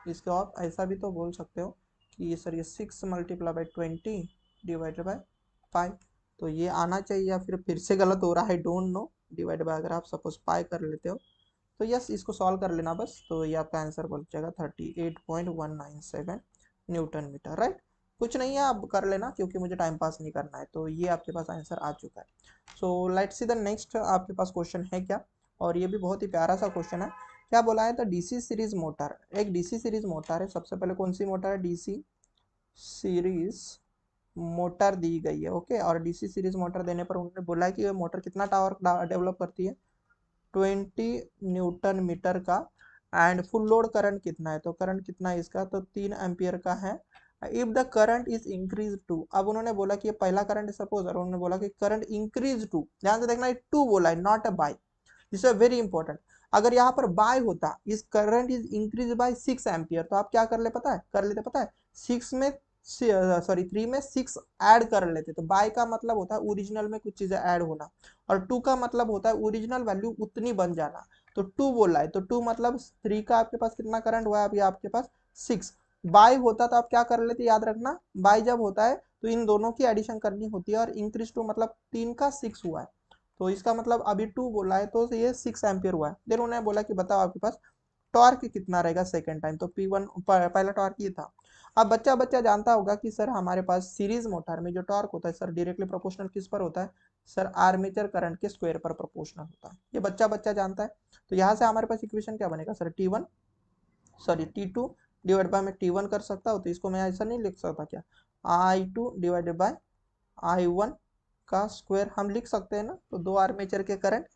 इसको आप ऐसा भी तो बोल सकते हो कि ये सर ये 6 मल्टीप्लाई बाई 20 डिवाइडेड बाय 5, तो ये आना चाहिए, या फिर से गलत हो रहा है, डोंट नो। डिवाइड बाय अगर आप सपोज पाई कर लेते हो तो यस, इसको सॉल्व कर लेना बस, तो ये आपका आंसर बन जाएगा 38.197 न्यूटन मीटर, राइट। कुछ नहीं है, आप कर लेना क्योंकि मुझे टाइम पास नहीं करना है। तो ये आपके पास आंसर आ चुका है। So let's see the next आपके पास क्वेश्चन है क्या, और ये भी बहुत ही प्यारा सा क्वेश्चन है। क्या बोला है, तो डीसी सीरीज मोटर, एक डीसी सीरीज मोटर है। सबसे पहले कौन सी मोटर है, डीसी सीरीज मोटर दी गई है, ओके। और डीसी सीरीज मोटर देने पर उन्होंने बोला है कि ये मोटर कितना टावर डेवलप करती है, 20 न्यूटन मीटर का। एंड फुल लोड करंट कितना है, तो करंट कितना है इसका, तो 3 एम्पियर का है। If the current is increase to, अब उन्होंने बोला कि ये पहला करंट है सपोज, और उन्होंने बोला कि करंट इंक्रीज टू, ध्यान से देखना, टू बोला है not a by, this is very important. अगर यहाँ पर बाय होता, इस current is increase by 6 ampere, तो आप क्या कर ले पता है, कर लेते पता है, 6 में सॉरी 3 में 6 ऐड कर लेते। तो बाय का मतलब होता है ओरिजिनल में कुछ चीजें ऐड होना, और 2 का मतलब होता है ओरिजिनल वैल्यू उतनी बन जाना। तो 2 बोला है, तो 2 मतलब 3 का आपके पास कितना करंट हुआ है, अभी आपके पास 6। बाय होता तो आप क्या कर लेते, याद रखना, बाय जब होता है तो इन दोनों की एडिशन करनी होती है, और इंक्रीज टू मतलब 3 का 6 हुआ है, तो इसका मतलब अभी 2 बोला है तो ये 6 एम्पियर हुआ है। देन उन्होंने बोला कि बताओ आपके पास टॉर्क कितना रहेगा सेकेंड टाइम, तो P1 पहला टॉर्क ये था। अब बच्चा बच्चा जानता होगा कि सर हमारे पास सीरीज मोटर में जो टॉर्क होता है सर डायरेक्टली प्रोपोर्शनल किस पर होता है, सर आर्मेचर करंट के स्क्वायर पर प्रोपोर्शनल होता है, ये बच्चा बच्चा जानता है। तो यहाँ से हमारे पास इक्वेशन क्या बनेगा sir, T1 sorry T2 divide by, मैं T1 कर सकता हूँ, तो इसको मैं ऐसा नहीं लिख सकता क्या, I2 डिवाइडेड बाय I1 का स्क्वायर हम लिख सकते हैं ना, तो 2 आर्मेचर के करंट।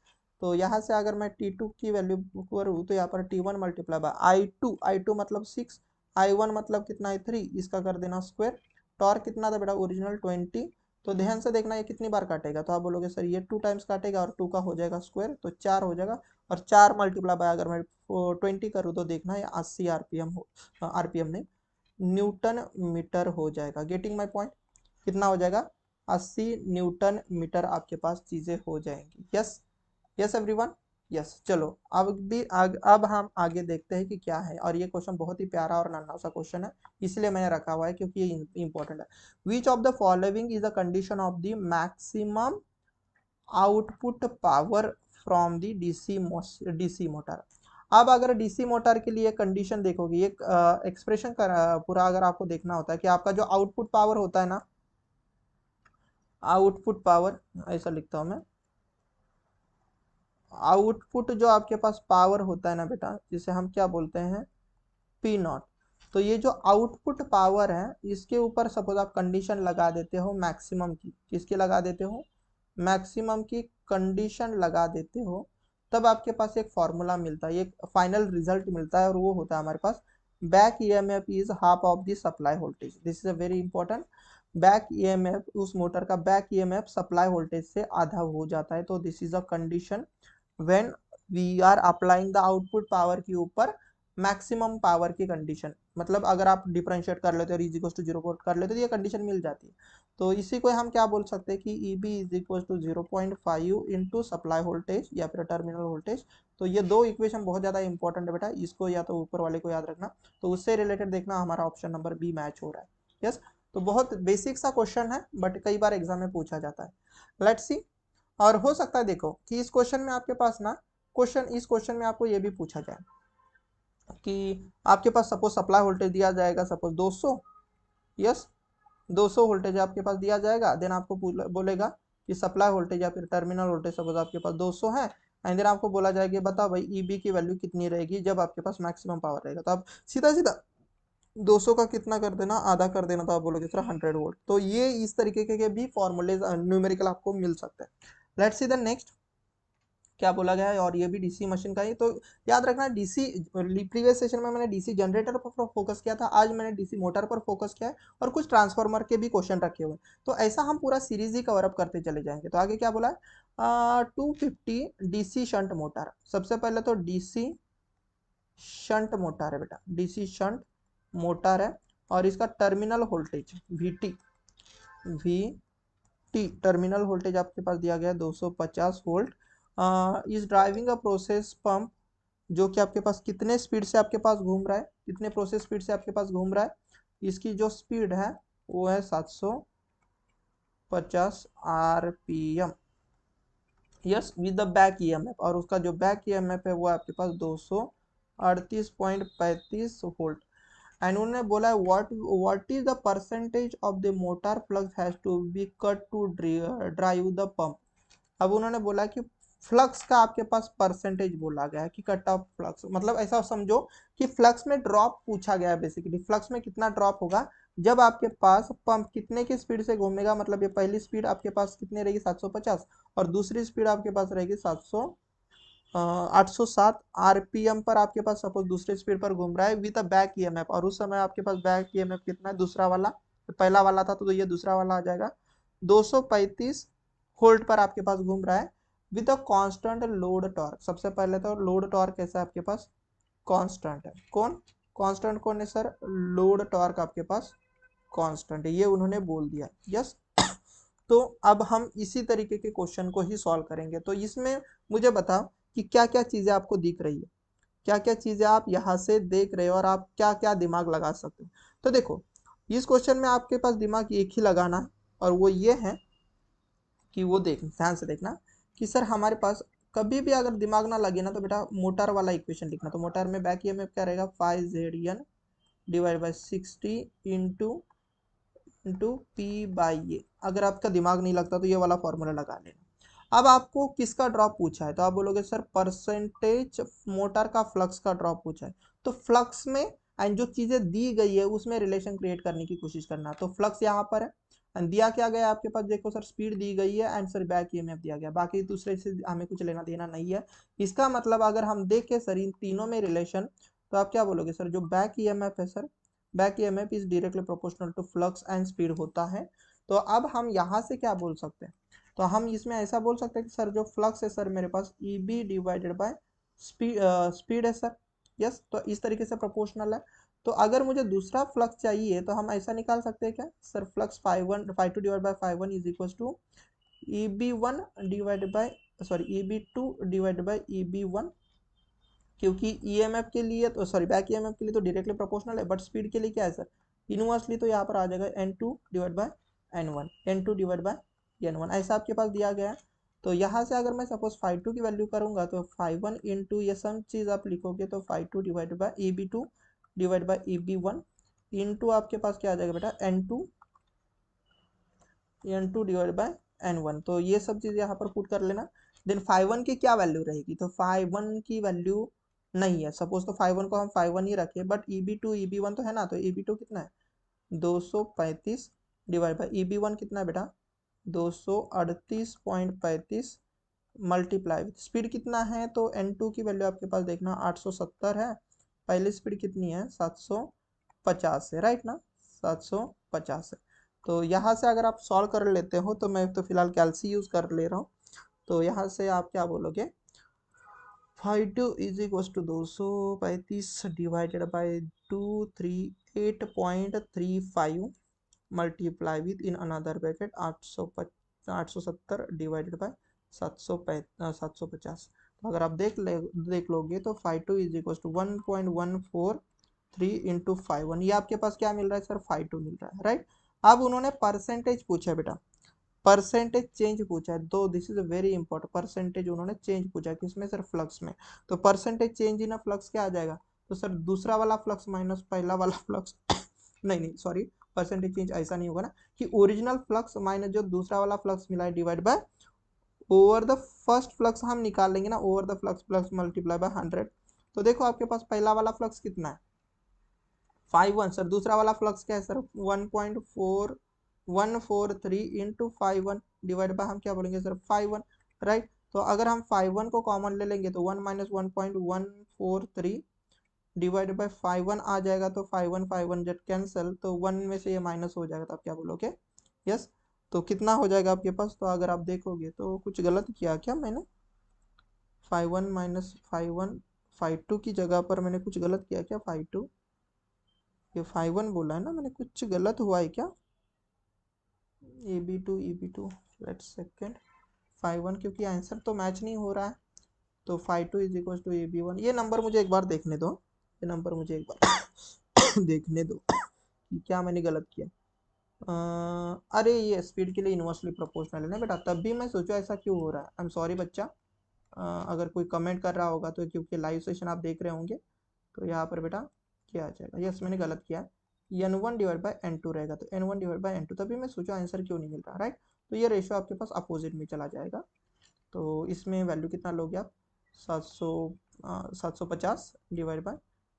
तो यहाँ से अगर मैं T2 की वैल्यू करूँ तो यहाँ पर T1 मल्टीप्लाई बाय I2 मतलब 6, I1 मतलब कितना है 3, इसका कर देना स्क्वायर। टॉर्क कितना था बेटा ओरिजिनल 20, तो ध्यान से देखना ये कितनी बार काटेगा, तो आप बोलोगे सर ये 2 टाइम्स काटेगा और 2 का हो जाएगा स्क्वायर, तो 4 हो जाएगा। और 4 मल्टीप्लाई बाय अगर मैं 20 करूँ तो देखना ये 80 आरपीएम हो, आरपीएम नहीं, न्यूटन मीटर हो जाएगा। गेटिंग माई पॉइंट, कितना हो जाएगा, 80 न्यूटन मीटर आपके पास चीजें हो जाएंगी। Yes yes everyone, yes. चलो अब हम आगे देखते हैं कि क्या है, और ये क्वेश्चन बहुत ही प्यारा और नन्हा सा क्वेश्चन है, इसलिए मैंने रखा हुआ है क्योंकि ये इंपॉर्टेंट है। Which of the following is the condition of the maximum output power from the DC motor. अब अगर डीसी मोटर के लिए कंडीशन देखोगे, ये एक्सप्रेशन पूरा अगर आपको देखना होता है कि आपका जो आउटपुट पावर होता है ना, आउटपुट पावर ऐसा लिखता हूं मैं, आउटपुट जो आपके पास पावर होता है ना बेटा, जिसे हम क्या बोलते हैं, पी नॉट। तो ये जो आउटपुट पावर है इसके ऊपर सपोज आप कंडीशन लगा देते हो मैक्सिमम की, किसकी लगा देते हो, मैक्सिमम की कंडीशन लगा देते हो, तब आपके पास एक फॉर्मूला मिलता है, एक फाइनल रिजल्ट मिलता है, और वो होता है हमारे पास back EMF is half of the supply voltage. This is a very important. Back EMF, उस मोटर का बैक ईएमएफ सप्लाई वोल्टेज से आधा हो जाता है, तो this is a condition when we are applying the output power के ऊपर मैक्सिमम पावर की कंडीशन। मतलब अगर आप डिफरेंशिएट कर लेते हो इज इक्वल टू 0 कर लेते हो तो ये कंडीशन मिल जाती है। तो इसी को हम क्या बोल सकते हैं कि EB is equal to 0.5 into supply voltage या फिर टर्मिनल वोल्टेज। तो ये दो इक्वेशन बहुत ज़्यादा इंपॉर्टेंट है बेटा, इसको या तो ऊपर वाले को याद रखना, तो उससे रिलेटेड देखना हमारा ऑप्शन नंबर बी मैच हो रहा है। यस, तो बहुत बेसिक सा क्वेश्चन है बट कई बार एग्जाम में पूछा जाता है। लेट्स सी, और हो सकता है देखो कि इस क्वेश्चन में आपके पास ना, इस क्वेश्चन में आपको ये भी पूछा जाए कि आपके पास सपोज सप्लाई वोल्टेज दिया जाएगा सपोज 200, यस 200 वोल्टेज आपके पास दिया जाएगा, देन आपको बोलेगा कि सप्लाई वोल्टेज या फिर टर्मिनल वोल्टेज सपोज आपके पास 200 है, एंड देन आपको बोला जाएगा बताओ भाई EB की वैल्यू कितनी रहेगी जब आपके पास मैक्सिमम पावर रहेगा। तो आप सीधा सीधा 200 का कितना कर देना, आधा कर देना, तो आप बोलोगे सर 100 वोल्ट। तो ये इस तरीके के भी फॉर्मूले न्यूमेरिकल आपको मिल सकते हैं। लेट्स सी द नेक्स्ट क्या बोला गया है, और ये भी डीसी मशीन का ही। तो याद रखना डीसी, प्रीवियस सेशन में मैंने डीसी जनरेटर पर फोकस किया था, आज मैंने डीसी मोटर पर फोकस किया है, और कुछ ट्रांसफार्मर के भी क्वेश्चन रखे हुए। तो ऐसा हम पूरा सीरीज ही कवर अप करते चले जाएंगे। तो आगे क्या बोला है, 250 डीसी शंट मोटर। सबसे पहले तो डीसी शंट मोटर है बेटा, डीसी शंट मोटर है, और इसका terminal voltage VT, terminal voltage आपके पास दिया गया है 250 वोल्ट। इस ड्राइविंग अ प्रोसेस पंप, जो कि आपके पास कितने स्पीड से आपके पास घूम रहा है, कितने प्रोसेस स्पीड से आपके पास घूम रहा है, इसकी जो स्पीड है वो है 750 RPM. Yes, with the back EMF, और उसका जो बैक ईएमएफ है वो आपके पास 238.35 वोल्ट। एंड उन्होंने बोला है what is the percentage of the motor flux has to be cut to drive the pump. अब उन्होंने बोला कि फ्लक्स का आपके पास परसेंटेज बोला गया है कि कट ऑफ फ्लक्स, मतलब ऐसा समझो कि फ्लक्स में ड्रॉप पूछा गया है। बेसिकली फ्लक्स में कितना ड्रॉप होगा जब आपके पास पंप कितने की स्पीड से घूमेगा, मतलब ये पहली स्पीड आपके पास कितनी रहेगी 750, और दूसरी स्पीड आपके पास रहेगी 807 आरपीएम पर आपके पास सपोज दूसरी स्पीड पर घूम रहा है विद अ बैक ईएमएफ, और उस समय आपके पास बैक ईएमएफ कितना है, दूसरा वाला, तो पहला वाला था तो ये दूसरा वाला आ जाएगा 235 वोल्ट पर आपके पास घूम रहा है with a constant load torque. सबसे पहले तो लोड टॉर्क कैसा है आपके पास, कांस्टेंट है। कौन कांस्टेंट, कौन है सर, लोड टॉर्क आपके पास कांस्टेंट है, ये उन्होंने बोल दिया। यस तो अब हम इसी तरीके के क्वेश्चन को ही सॉल्व करेंगे। तो इसमें मुझे बताओ कि क्या क्या चीजें आपको दिख रही है, क्या क्या चीजें आप यहाँ से देख रहे हो, और आप क्या क्या दिमाग लगा सकते हो। तो देखो इस क्वेश्चन में आपके पास दिमाग एक ही लगाना है, और वो ये है कि वो देख ध्यान से देखना कि सर हमारे पास कभी भी अगर दिमाग ना लगे ना, तो बेटा मोटर वाला इक्वेशन लिखना। तो मोटर में बैक ईएमएफ क्या रहेगा, 5ZN divide by 60 into P by A. अगर आपका दिमाग नहीं लगता तो ये वाला फॉर्मूला लगा लेना। अब आपको किसका ड्रॉप पूछा है, तो आप बोलोगे सर परसेंटेज मोटर का फ्लक्स का ड्रॉप पूछा है। तो फ्लक्स में एंड जो चीजें दी गई है उसमें रिलेशन क्रिएट करने की कोशिश करना। तो फ्लक्स यहाँ पर है, एंड दिया क्या गया आपके पास, देखो सर स्पीड दी गई है एंड सर बैक ईएमएफ दिया गया, बाकी दूसरे से हमें कुछ लेना देना नहीं है। इसका मतलब अगर हम देखें सर इन तीनों में रिलेशन, तो आप क्या बोलोगे सर, जो बैक ईएमएफ है sir, back EMF is directly proportional to flux and speed होता है। तो अब हम यहाँ से क्या बोल सकते हैं, तो हम इसमें ऐसा बोल सकते हैं कि सर जो फ्लक्स है सर मेरे पास E B divided by speed है सर। यस तो इस तरीके से प्रोपोर्शनल है। तो अगर मुझे दूसरा फ्लक्स चाहिए तो हम ऐसा निकाल सकते हैं क्या sir, flux 5 2 divide by 5 1 is equal to E B one divide by, sorry E B two divide by E B one, क्योंकि ईएमएफ के लिए तो सॉरी बैक ईएमएफ के लिए तो डायरेक्टली प्रोपोर्शनल है, बट स्पीड के लिए क्या है सर, इनवर्सली। तो यहाँ पर आ जाएगा n2 divide by n1, n2 divide by n1, ऐसा आपके पास दिया गया है। तो यहाँ से अगर मैं सपोज 5 2 की वैल्यू करूंगा तो 5 1 इंटू ये सम चीज आप लिखोगे तो 5 2 divide by E B two divide by E B one into आपके पास क्या आ जाएगा बेटा n2 डिवाइड बाय n1। तो ये सब चीज यहाँ पर पुट कर लेना। देन 5 1 की क्या वैल्यू रहेगी, तो 5 1 की वैल्यू नहीं है सपोज, तो 5 1 को हम 5 1 ही रखें, बट ई बी वन तो है ना, तो ई बी टू कितना है 235 divide by E B one कितना है बेटा 238.35 मल्टीप्लाई विथ स्पीड कितना है, तो n2 की वैल्यू आपके पास देखना 870 है, पहली स्पीड कितनी है 750 है, राइट ना 750 है। तो यहाँ से अगर आप सॉल्व कर लेते हो, तो मैं तो फिलहाल कैल्सी यूज कर ले रहा हूँ। तो यहाँ से आप क्या बोलोगे, 5 2 is equal to 235 divided by 238.35 multiply with in another bracket 870 divided by 750। तो अगर आप देख लोगे तो 5 2 इज इक्वल टू 1.143 इंटू 5 1, ये आपके पास क्या मिल रहा है सर 5 2 मिल रहा है, राइट। अब उन्होंने परसेंटेज पूछा है बेटा, परसेंटेज चेंज पूछा है, तो this is a very important. Percentage उन्होंने चेंज पूछा है किसमें सर, फ्लक्स में। तो परसेंटेज चेंज इन फ्लक्स क्या आ जाएगा, तो सर दूसरा वाला फ्लक्स माइनस पहला वाला फ्लक्स नहीं नहीं सॉरी, परसेंटेज चेंज ऐसा नहीं होगा ना, कि ओरिजिनल फ्लक्स माइनस जो दूसरा वाला फ्लक्स मिला है divide by over the first flux हम निकाल लेंगे ना, over the flux plus multiply by 100। तो देखो आपके पास पहला वाला फ्लक्स कितना है 5 1 सर दूसरा वाला फ्लक्स क्या है सर 1.4143 इंटू 5 1 डिवाइड बाय हम क्या बोलेंगे सर 5 1 राइट। तो अगर हम 5 1 को कॉमन ले लेंगे तो 1 माइनस 1.143 डिवाइड बाय 5 1 आ जाएगा। तो 5 1 जब कैंसिल तो 1 में से ये माइनस हो जाएगा तो आप क्या बोलोगे यस। तो कितना हो जाएगा आपके पास, तो अगर आप देखोगे तो कुछ गलत किया क्या मैंने, 5 1 माइनस 5 1 5 2 की जगह पर मैंने कुछ गलत किया क्या, 5 2 ये 5 1 बोला है ना मैंने, कुछ गलत हुआ है क्या, AB2 लेट सेकेंड 5 1 क्योंकि आंसर तो मैच नहीं हो रहा है। तो 5 2 इज इक्वल टू AB1, ये नंबर मुझे एक बार देखने दो, ये नंबर मुझे एक बार देखने दो कि क्या मैंने गलत किया। अरे ये स्पीड के लिए इन्वर्सली प्रोपोर्शनल है ना बेटा, तब भी मैं सोचा ऐसा क्यों हो रहा है। आई एम सॉरी बच्चा, अगर कोई कमेंट कर रहा होगा तो क्योंकि लाइव सेशन आप देख रहे होंगे तो यहाँ पर बेटा क्या आ जाएगा, यस मैंने गलत किया, N1 डिवाइड बाई N2 रहेगा। तो N1 डिवाइड बाई N2, तभी मैं सोचा आंसर क्यों नहीं मिल रहा राइट। तो ये रेशियो आपके पास अपोजिट में चला जाएगा। तो इसमें वैल्यू कितना लोगे आप 750 डिवाइड बाई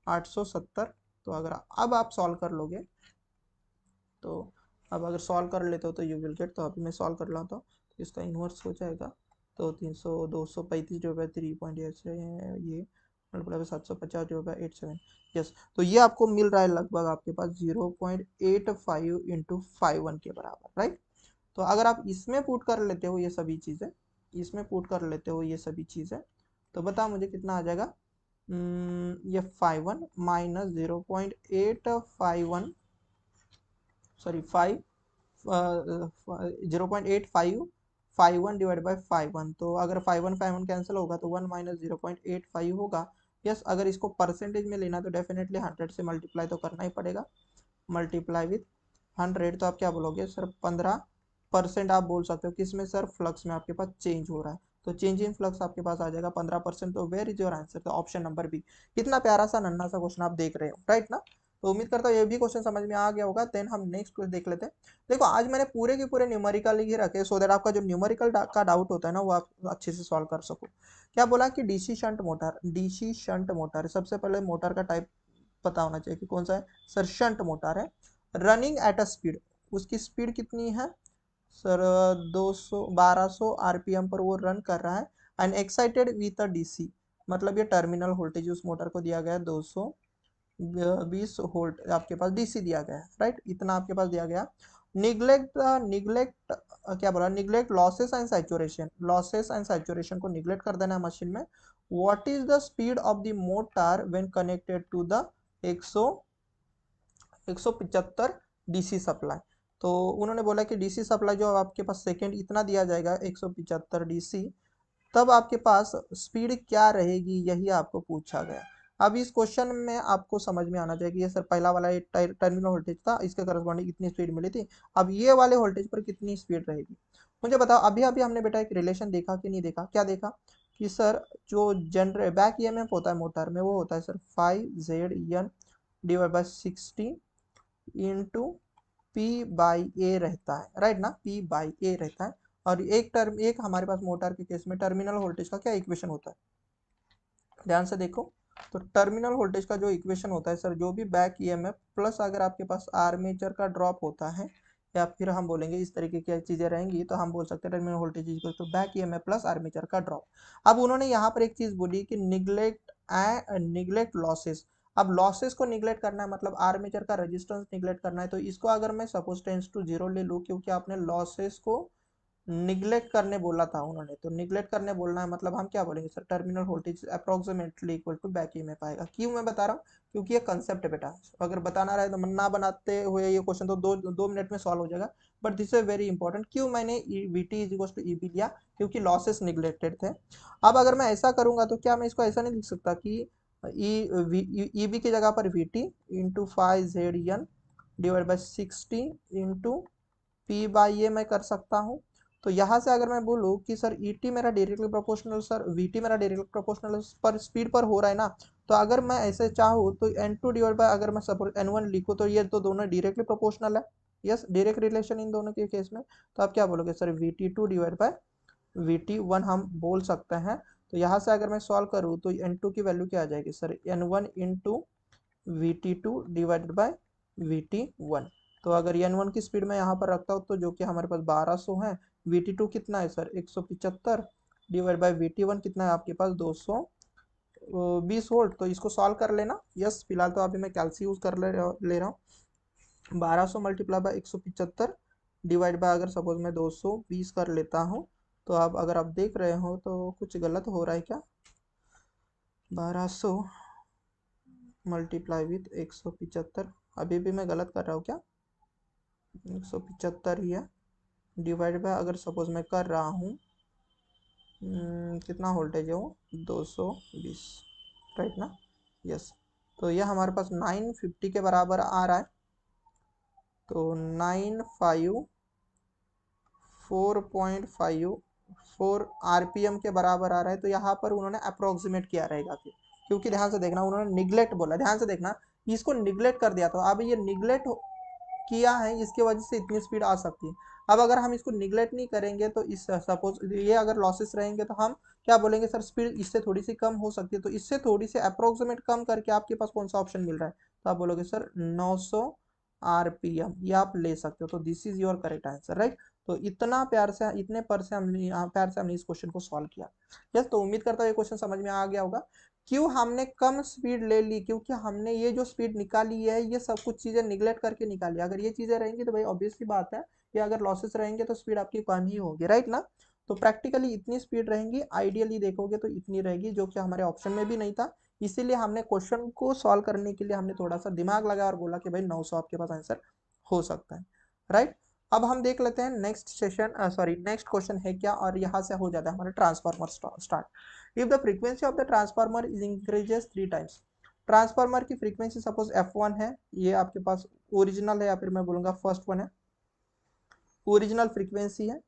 870। तो अगर अब आप सॉल्व कर लोगे तो अब अगर सॉल्व कर लेते हो तो यू विल गेट, तो अभी मैं सॉल्व कर लाता हूँ तो इसका इन्वर्स हो जाएगा। तो 235 डिवाइड बाई 3.8 से ये मतलब 750 डिवाइड बाई 87 यस। तो ये आपको मिल रहा है लगभग आपके पास 0.85 इंटू 5 1 के बराबर राइट। तो अगर आप इसमें पुट कर लेते हो ये सभी चीज़ें, इसमें पुट कर लेते हो ये सभी चीज़ें, तो बताओ मुझे कितना आ जाएगा। ये 5 1 माइनस 0.851 सॉरी 0.8551 डिवाइड बाई 5 1। तो अगर 5 1 कैंसिल होगा तो 1 माइनस 0.85 होगा यस। अगर इसको परसेंटेज में लेना तो डेफिनेटली 100 से मल्टीप्लाई तो करना ही पड़ेगा, मल्टीप्लाई विथ 100। तो आप क्या बोलोगे सर 15% आप बोल सकते हो किसमें सर, फ्लक्स में आपके पास चेंज हो रहा है। तो चेंज इन फ्लक्स आपके पास आ जाएगा 15%। तो वेयर इज योर आंसर, तो ऑप्शन नंबर बी। कितना प्यारा सा नन्ना सा क्वेश्चन आप देख रहे हो राइट ना। तो उम्मीद करता हूँ ये भी क्वेश्चन समझ में आ गया होगा। देन हम नेक्स्ट क्वेश्चन देख लेते हैं। देखो आज मैंने पूरे के पूरे न्यूमेरिकल ही रखे सो दैट आपका जो न्यूमेरिकल का डाउट होता है ना वो आप अच्छे से सॉल्व कर सको। क्या बोला कि DC shunt motor, DC shunt motor सबसे पहले मोटर का टाइप पता होना चाहिए कि कौन सा है सर, शंट मोटर है। रनिंग एट अ स्पीड, उसकी स्पीड कितनी है सर 1200 आरपीएम पर वो रन कर रहा है। And excited with a DC, मतलब ये टर्मिनल वोल्टेज उस मोटर को दिया गया है 220 वोल्ट आपके पास डीसी दिया गया है राइट, इतना आपके पास दिया गया। निग्लेक्ट क्या बोला, neglect losses and saturation, losses and saturation को निग्लेक्ट कर देना है मशीन में। What is the speed of the motor when connected to the 175 DC supply. तो उन्होंने बोला कि डीसी सप्लाई जो आपके पास सेकेंड इतना दिया जाएगा 175 डीसी, तब आपके पास स्पीड क्या रहेगी यही आपको पूछा गया। अब इस क्वेश्चन में आपको समझ में आना चाहिए कि ये सर पहला वाला टर्मिनल वोल्टेज था, इसके करस्पॉन्डिंग इतनी स्पीड मिली थी, अब ये वाले वोल्टेज पर कितनी स्पीड रहेगी। मुझे बताओ अभी अभी हमने बेटा एक रिलेशन देखा कि नहीं देखा, क्या देखा कि सर जो जनरेट बैक ईएमएफ होता है मोटर में वो होता है sir 5ZN divide by 60 into P by A रहता है राइट ना, पी बाई ए रहता है। और एक हमारे पास मोटर के केस में टर्मिनल वोल्टेज का क्या इक्वेशन होता है, ध्यान से देखो। तो टर्मिनल वोल्टेज का जो इक्वेशन होता है सर, जो भी बैक ईएमएफ प्लस अगर आपके पास आर्मेचर का ड्रॉप होता है, या फिर हम बोलेंगे इस तरीके की चीजें रहेंगी तो हम बोल सकते हैं terminal voltage equal to back EMF plus armature का ड्रॉप। अब उन्होंने यहाँ पर एक चीज बोली कि निग्लेक्ट लॉसेस। अब लॉसेस को निग्लेक्ट करना है मतलब आर्मेचर का रेजिस्टेंस निग्लेक्ट करना है। तो इसको अगर मैं सपोज टेंस टू 0 ले लूँ, क्योंकि आपने लॉसेस को निग्लेक्ट करने बोला था उन्होंने, तो निग्लेक्ट करने बोलना है मतलब हम क्या बोलेंगे sir, terminal voltage approximately equal to back EMF आएगा। क्यों मैं बता रहा हूँ, क्योंकि ये कंसेप्ट है बेटा, अगर बताना रहे तो ना बनाते हुए ये क्वेश्चन तो दो मिनट में सॉल्व हो जाएगा, but this is very important. क्यों मैंने VT is equal to EB लिया, क्योंकि लॉसेस निग्लेक्टेड थे। अब अगर मैं ऐसा करूंगा तो क्या मैं इसको ऐसा नहीं लिख सकता कि EB की जगह पर VT into 5ZN divide by 60 into P by A मैं कर सकता हूँ। तो यहाँ से अगर मैं बोलूँ कि सर ET मेरा डायरेक्टली प्रोपोर्शनल, सर VT मेरा डायरेक्टली प्रोपोर्शनल पर स्पीड पर हो रहा है ना, तो अगर मैं ऐसे चाहूँ तो N2 डिवाइड बाय अगर मैं सपोज N1 लिखूँ तो ये तो दोनों डायरेक्टली प्रोपोर्शनल है, यस डायरेक्ट रिलेशन इन दोनों के केस में। तो आप क्या बोलोगे sir VT2 divide by VT1 हम बोल सकते हैं। तो यहाँ से अगर मैं सॉल्व करूँ तो N2 की वैल्यू क्या आ जाएगी sir, N1 into VT2 divided by VT1। तो अगर N1 की स्पीड मैं यहाँ पर रखता हूँ तो जो कि हमारे पास 1200 है, VT2 कितना है सर 175 डिवाइड बाय VT1 कितना है आपके पास 220 वोल्ट। तो इसको सॉल्व कर लेना। यस, फिलहाल तो अभी मैं कैलसी यूज कर ले रहा हूँ। 1200 मल्टीप्लाई बाय 175 डिवाइड बाय अगर सपोज मैं 220 कर लेता हूँ, तो अब अगर आप देख रहे हो तो कुछ गलत हो रहा है क्या। 1200 मल्टीप्लाई विथ 175, अभी भी मैं गलत कर रहा हूँ क्या, 175 ही है डिवाइड बाय अगर सपोज मैं कर रहा हूँ कितना वोल्टेज है वो 220, राइट ना। यस, तो यह हमारे पास 950 के बराबर आ रहा है। तो 4.54 आरपीएम के बराबर आ रहा है। तो यहाँ पर उन्होंने अप्रोक्सीमेट किया रहेगा क्योंकि ध्यान से देखना उन्होंने निगलेक्ट बोला, ध्यान से देखना इसको निगलेक्ट कर दिया। तो अब ये निगलेक्ट किया है, इसकी वजह से इतनी स्पीड आ सकती है। अब अगर हम इसको निगलेक्ट नहीं करेंगे तो इस सपोज ये अगर लॉसेस रहेंगे तो हम क्या बोलेंगे सर स्पीड इससे थोड़ी सी कम हो सकती है। तो इससे थोड़ी सी अप्रोक्सीमेट कम करके आपके पास कौन सा ऑप्शन मिल रहा है, तो आप बोलोगे सर 900 आरपीएम, ये आप ले सकते हो। तो this is your correct answer, right. तो इतना प्यार से इतने प्यार से हमने इस क्वेश्चन को सॉल्व किया। यस, तो उम्मीद करता हूँ ये क्वेश्चन समझ में आ गया होगा। क्यों हमने कम स्पीड ले ली, क्योंकि हमने ये जो स्पीड निकाली है ये सब कुछ चीजें निगलेक्ट करके निकाली। अगर ये चीजें रहेंगी तो भाई ऑब्वियसली बात है कि अगर लॉसेस रहेंगे तो स्पीड आपकी कम ही होगी, राइट ना। तो प्रैक्टिकली इतनी स्पीड रहेंगी, आइडियली देखोगे तो इतनी रहेगी, जो कि हमारे ऑप्शन में भी नहीं था। इसीलिए हमने क्वेश्चन को सॉल्व करने के लिए हमने थोड़ा सा दिमाग लगाया और बोला कि भाई 900 आपके पास आंसर हो सकता है, राइट। अब हम देख लेते हैं next session, sorry next question है क्या, और यहाँ से हो जाता है हमारा transformer start. If the frequency of the transformer is increases 3 times, transformer की फ्रीक्वेंसी सपोज F1 है, ये आपके पास ओरिजिनल है या फिर मैं बोलूंगा फर्स्ट वन है, ओरिजिनल फ्रीक्वेंसी है।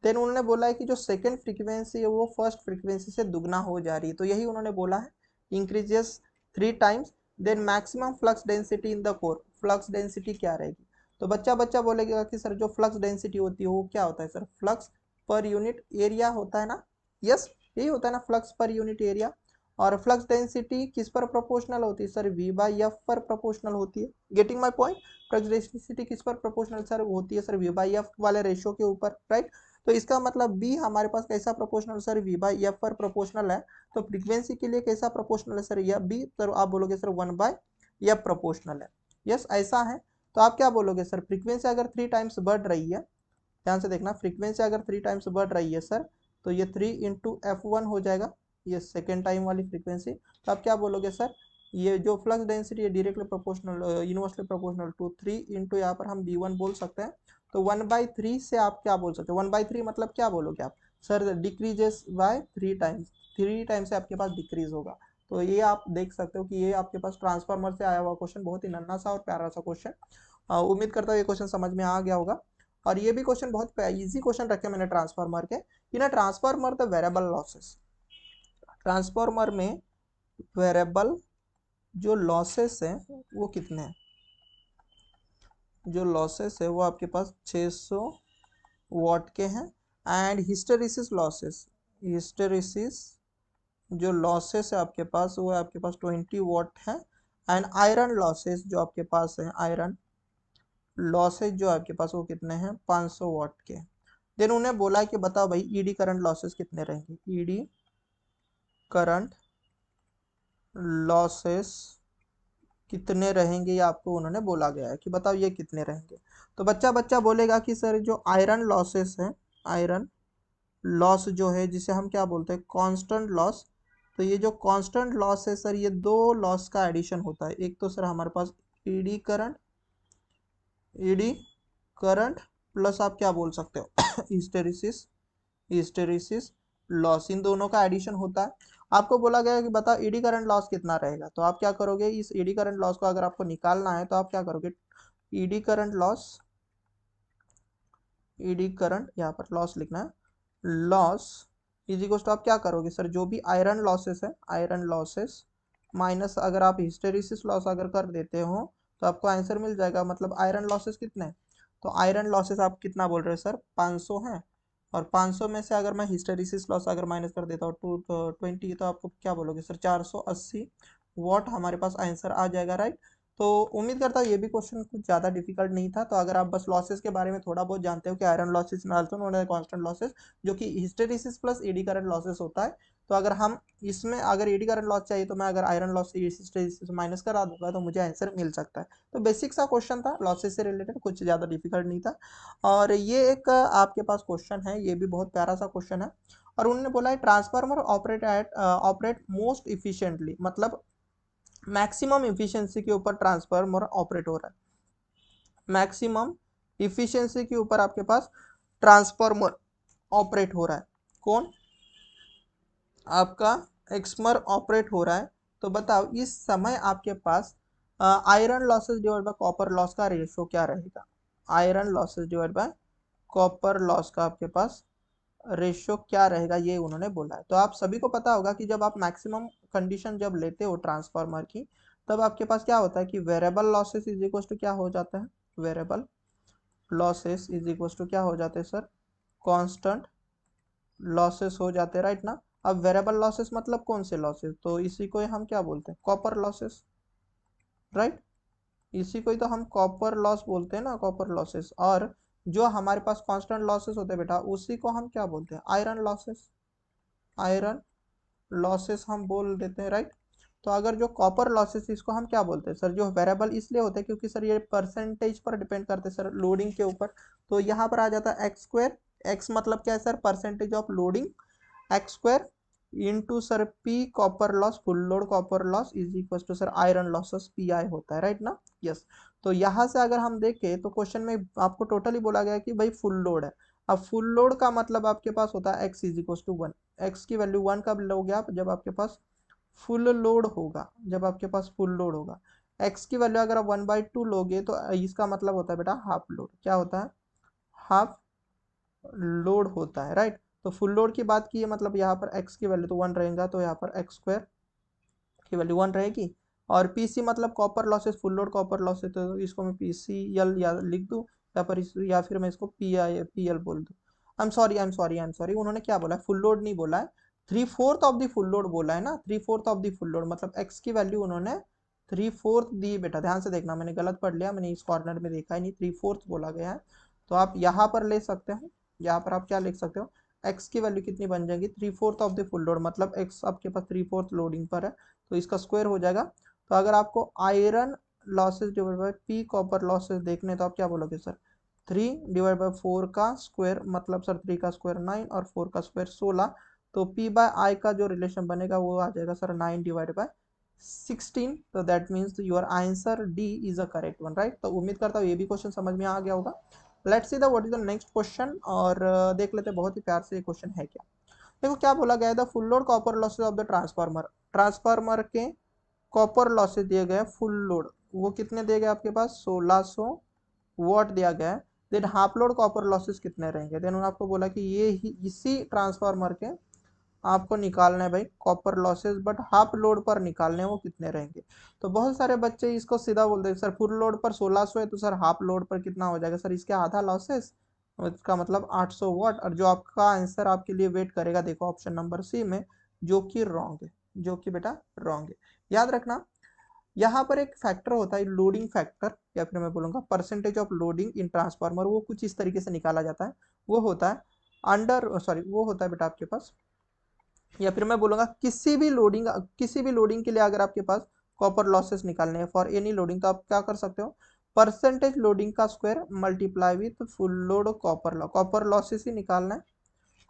देन उन्होंने बोला है कि जो सेकंड फ्रीक्वेंसी है वो फर्स्ट फ्रीक्वेंसी से दुगना हो जा रही है। तो यही उन्होंने बोला है, increases 3 times. Then maximum flux density in the core, flux density क्या रहेगी। तो बच्चा बच्चा बोलेगा कि सर जो फ्लक्स डेंसिटी होती है वो क्या होता है sir, flux per unit area होता है ना। यस, यही होता है ना फ्लक्स पर यूनिट एरिया। और फ्लक्स डेंसिटी किस पर प्रोपोर्शनल होती है सर, V बाई एफ पर प्रोपोर्शनल होती है। Getting my point, flux density किस पर प्रोपोर्शनल सर होती है सर, V बाई एफ वाले रेशियो के ऊपर, राइट। तो इसका मतलब बी हमारे पास कैसा proportional sir, V by F पर प्रोपोर्शनल है। तो फ्रीक्वेंसी के लिए कैसा प्रोपोर्शनल है सर, यह बी। तो आप बोलोगे सर 1 बाई एफ प्रोपोर्शनल है। यस, ऐसा है। तो आप क्या बोलोगे सर, फ्रीक्वेंसी अगर 3 टाइम्स बढ़ रही है, ध्यान से देखना, फ्रीक्वेंसी अगर 3 टाइम्स बढ़ रही है सर, तो ये 3 इंटू F1 हो जाएगा, ये सेकेंड टाइम वाली फ्रीक्वेंसी। तो आप क्या बोलोगे सर, ये जो फ्लक्स डेंसिटी है directly proportional, universally proportional to 3 into यहाँ पर हम B1 बोल सकते हैं। तो 1/3 से आप क्या बोल सकते हो, 1/3 मतलब क्या बोलोगे आप sir, decreases by 3 times, 3 time से आपके पास डिक्रीज होगा। तो ये आप देख सकते हो कि ये आपके पास ट्रांसफार्मर से आया हुआ क्वेश्चन, बहुत ही नन्हा सा और प्यारा सा क्वेश्चन। उम्मीद करता हूँ ये क्वेश्चन समझ में आ गया होगा। और ये भी क्वेश्चन बहुत इजी क्वेश्चन रखे मैंने ट्रांसफार्मर के। In a transformer the variable losses, transformer में वेरिएबल जो लॉसेस है वो कितने हैं, जो लॉसेस है वो आपके पास 600 वॉट के हैं। एंड हिस्टेरिसिस लॉसेस, हिस्टेरिसिस जो लॉसेस है आपके पास वो आपके पास 20 वॉट है। एंड आयरन लॉसेस जो आपके पास है, आयरन लॉसेज जो आपके पास वो कितने हैं, 500 वॉट के। देन उन्हें बोला है कि बताओ भाई ईडी करंट लॉसेस कितने रहेंगे, ईडी करंट लॉसेस कितने रहेंगे, ये आपको उन्होंने बोला गया है कि बताओ ये कितने रहेंगे। तो बच्चा बच्चा बोलेगा कि सर जो आयरन लॉसेस है, आयरन लॉस जो है जिसे हम क्या बोलते हैं कांस्टेंट लॉस। तो ये जो कांस्टेंट लॉस है सर, ये दो लॉस का एडिशन होता है। एक तो सर हमारे पास eddy current, eddy current plus आप क्या बोल सकते हो हिस्टेरिसिस, हिस्टेरिसिस लॉस, इन दोनों का एडिशन होता है। आपको बोला गया है कि बताओ ईडी करंट लॉस कितना रहेगा। तो आप क्या करोगे, इस ईडी करंट लॉस को अगर आपको निकालना है तो आप क्या करोगे, eddy current loss, eddy current यहाँ पर लॉस लिखना है, लॉस इज इक्वल टू आप क्या करोगे सर, जो भी आयरन लॉसेस है, आयरन लॉसेस माइनस अगर आप हिस्टेरिसिस लॉस अगर कर देते हो तो आपको आंसर मिल जाएगा। मतलब आयरन लॉसेस कितने हैं, तो आयरन लॉसेस आप कितना बोल रहे हो सर, 500 हैं। और 500 में से अगर मैं हिस्टेरिसिस लॉस अगर माइनस कर देता हूँ 220, तो आपको क्या बोलोगे सर 480 वॉट हमारे पास आंसर आ जाएगा, राइट। तो उम्मीद करता हूँ ये भी क्वेश्चन कुछ ज़्यादा डिफिकल्ट नहीं था। तो अगर आप बस लॉसेस के बारे में थोड़ा बहुत जानते हो कि iron losses also known as constant losses, जो कि hysteresis plus eddy current losses होता है। तो अगर हम इसमें अगर एडी करंट लॉस चाहिए तो मैं अगर आयरन लॉस से हिस्टेरिसिस माइनस करा दूंगा तो मुझे आंसर मिल सकता है। तो बेसिक सा क्वेश्चन था लॉसेस से रिलेटेड, कुछ ज़्यादा डिफिकल्ट नहीं था। और ये एक आपके पास क्वेश्चन है, ये भी बहुत प्यारा सा क्वेश्चन है। और उन्होंने बोला है ट्रांसफार्मर ऑपरेट मोस्ट इफिशिएंटली, मतलब मैक्सिमम इफिशिएंसी के ऊपर ट्रांसफार्मर ऑपरेट हो रहा है। मैक्सिमम इफिशिएंसी के ऊपर आपके पास ट्रांसफार्मर ऑपरेट हो रहा है। कौन? आपका एक्समर ऑपरेट हो रहा है। तो बताओ इस समय आपके पास iron losses divide by copper loss का रेशियो क्या रहेगा? Iron losses divide by copper loss का आपके पास रेशियो क्या रहेगा, ये उन्होंने बोला है। तो आप सभी को पता होगा कि जब आप मैक्सिमम कंडीशन जब लेते हो ट्रांसफार्मर की, तब आपके पास क्या होता है कि variable losses is equal to क्या हो जाता है? Variable losses is equal to क्या हो जाते हैं सर? कांस्टेंट लॉसेस हो जाते हैं, राइट ना। अब वेरिएबल लॉसेस मतलब कौन से लॉसेस? तो इसी को हम क्या बोलते हैं? Copper losses, right. इसी को ही तो हम कॉपर लॉस बोलते हैं ना, कॉपर लॉसेस। और जो हमारे पास कांस्टेंट लॉसेस होते हैं बेटा, उसी को हम क्या बोलते हैं? Iron losses. आयरन लॉसेस हम बोल देते हैं, राइट। तो अगर जो कॉपर लॉसेस इसको हम क्या बोलते हैं सर? जो वेरिएबल इसलिए होते हैं क्योंकि सर ये परसेंटेज पर डिपेंड करते हैं सर, लोडिंग के ऊपर। तो यहाँ पर आ जाता है एक्स स्क्वायर। एक्स मतलब क्या है sir? Percentage of loading. X square into sir P copper loss, full load copper loss is equal to sir iron losses P I होता है, राइट ना। यस। तो यहाँ से अगर हम देखें तो क्वेश्चन में आपको टोटली बोला गया है कि भाई फुल लोड है। अब फुल लोड का मतलब आपके पास होता है x is equal to 1। X की वैल्यू 1 कब लोगे आप? जब आपके पास फुल लोड होगा। जब आपके पास फुल लोड होगा, एक्स की वैल्यू अगर आप 1/2 लोगे तो इसका मतलब होता है बेटा हाफ लोड। क्या होता है? हाफ लोड होता है, राइट। तो फुल लोड की बात की है, मतलब यहाँ पर एक्स की वैल्यू तो 1 रहेगा, तो यहाँ पर एक्स स्क्वायर की वैल्यू 1 रहेगी। और पीसी मतलब copper losses, full load copper loss है, तो इसको मैं पीसीएल या लिख दूँ, या पर या फिर मैं इसको पीएल बोल दूँ। आई एम सॉरी उन्होंने क्या बोला है? फुल लोड नहीं बोला है, 3/4 ऑफ द फुल लोड बोला है ना। 3/4 ऑफ द फुल लोड मतलब एक्स की वैल्यू उन्होंने 3/4 दी। बेटा ध्यान से देखना, मैंने गलत पढ़ लिया, मैंने इस कॉर्नर में देखा ही नहीं, 3/4 बोला गया है। तो आप यहाँ पर ले सकते हो, यहाँ पर आप क्या लिख सकते हो? एक्स की वैल्यू कितनी बन जाएगी? 3/4 ऑफ द फुल लोड, मतलब एक्स आपके पास 3/4 लोडिंग पर है, तो इसका स्क्वायर हो जाएगा। तो अगर आपको iron losses divide by P copper losses देखने तो आप क्या बोलोगे सर? 3/4 का स्क्वायर, मतलब सर 3 का स्क्वायर 9 और 4 का स्क्वायर 16। तो पी बाय आई का जो रिलेशन बनेगा वो आ जाएगा सर 9/16। तो that means your answer D is a correct one, right. तो उम्मीद करता हूँ ये भी क्वेश्चन समझ में आ गया होगा। Let's see the what is the next question, और देख लेते हैं बहुत ही प्यार से ये क्वेश्चन है क्या। देखो क्या बोला गया है, the full load copper losses of the transformer. Transformer के कॉपर लॉसेस दिए गए फुल लोड, वो कितने दिए गए आपके पास? 1600 वॉट दिया गया है। Than half load copper losses कितने रहेंगे? देन उन्होंने आपको बोला कि ये ही इसी ट्रांसफार्मर के आपको निकालना है भाई copper losses, but half load पर निकालने हैं, वो कितने रहेंगे। तो बहुत सारे बच्चे इसको सीधा बोलते हैं सर फुल लोड पर 1600 है, तो सर हाफ लोड पर कितना हो जाएगा सर? इसके आधा लॉसेस, इसका मतलब 800 वॉट। और जो आपका आंसर आपके लिए वेट करेगा, देखो ऑप्शन नंबर सी में, जो कि रॉन्ग है, जो कि बेटा रॉन्ग है। याद रखना यहाँ पर एक फैक्टर होता है लोडिंग फैक्टर, या फिर मैं बोलूंगा percentage of loading in transformer. वो कुछ इस तरीके से निकाला जाता है। वो होता है वो होता है बेटा आपके पास, या फिर मैं बोलूंगा किसी भी लोडिंग के लिए अगर आपके पास कॉपर लॉसेस निकालने हैं फॉर एनी लोडिंग, तो आप क्या कर सकते हो? परसेंटेज लोडिंग का square multiply with full load copper losses ही निकालना है।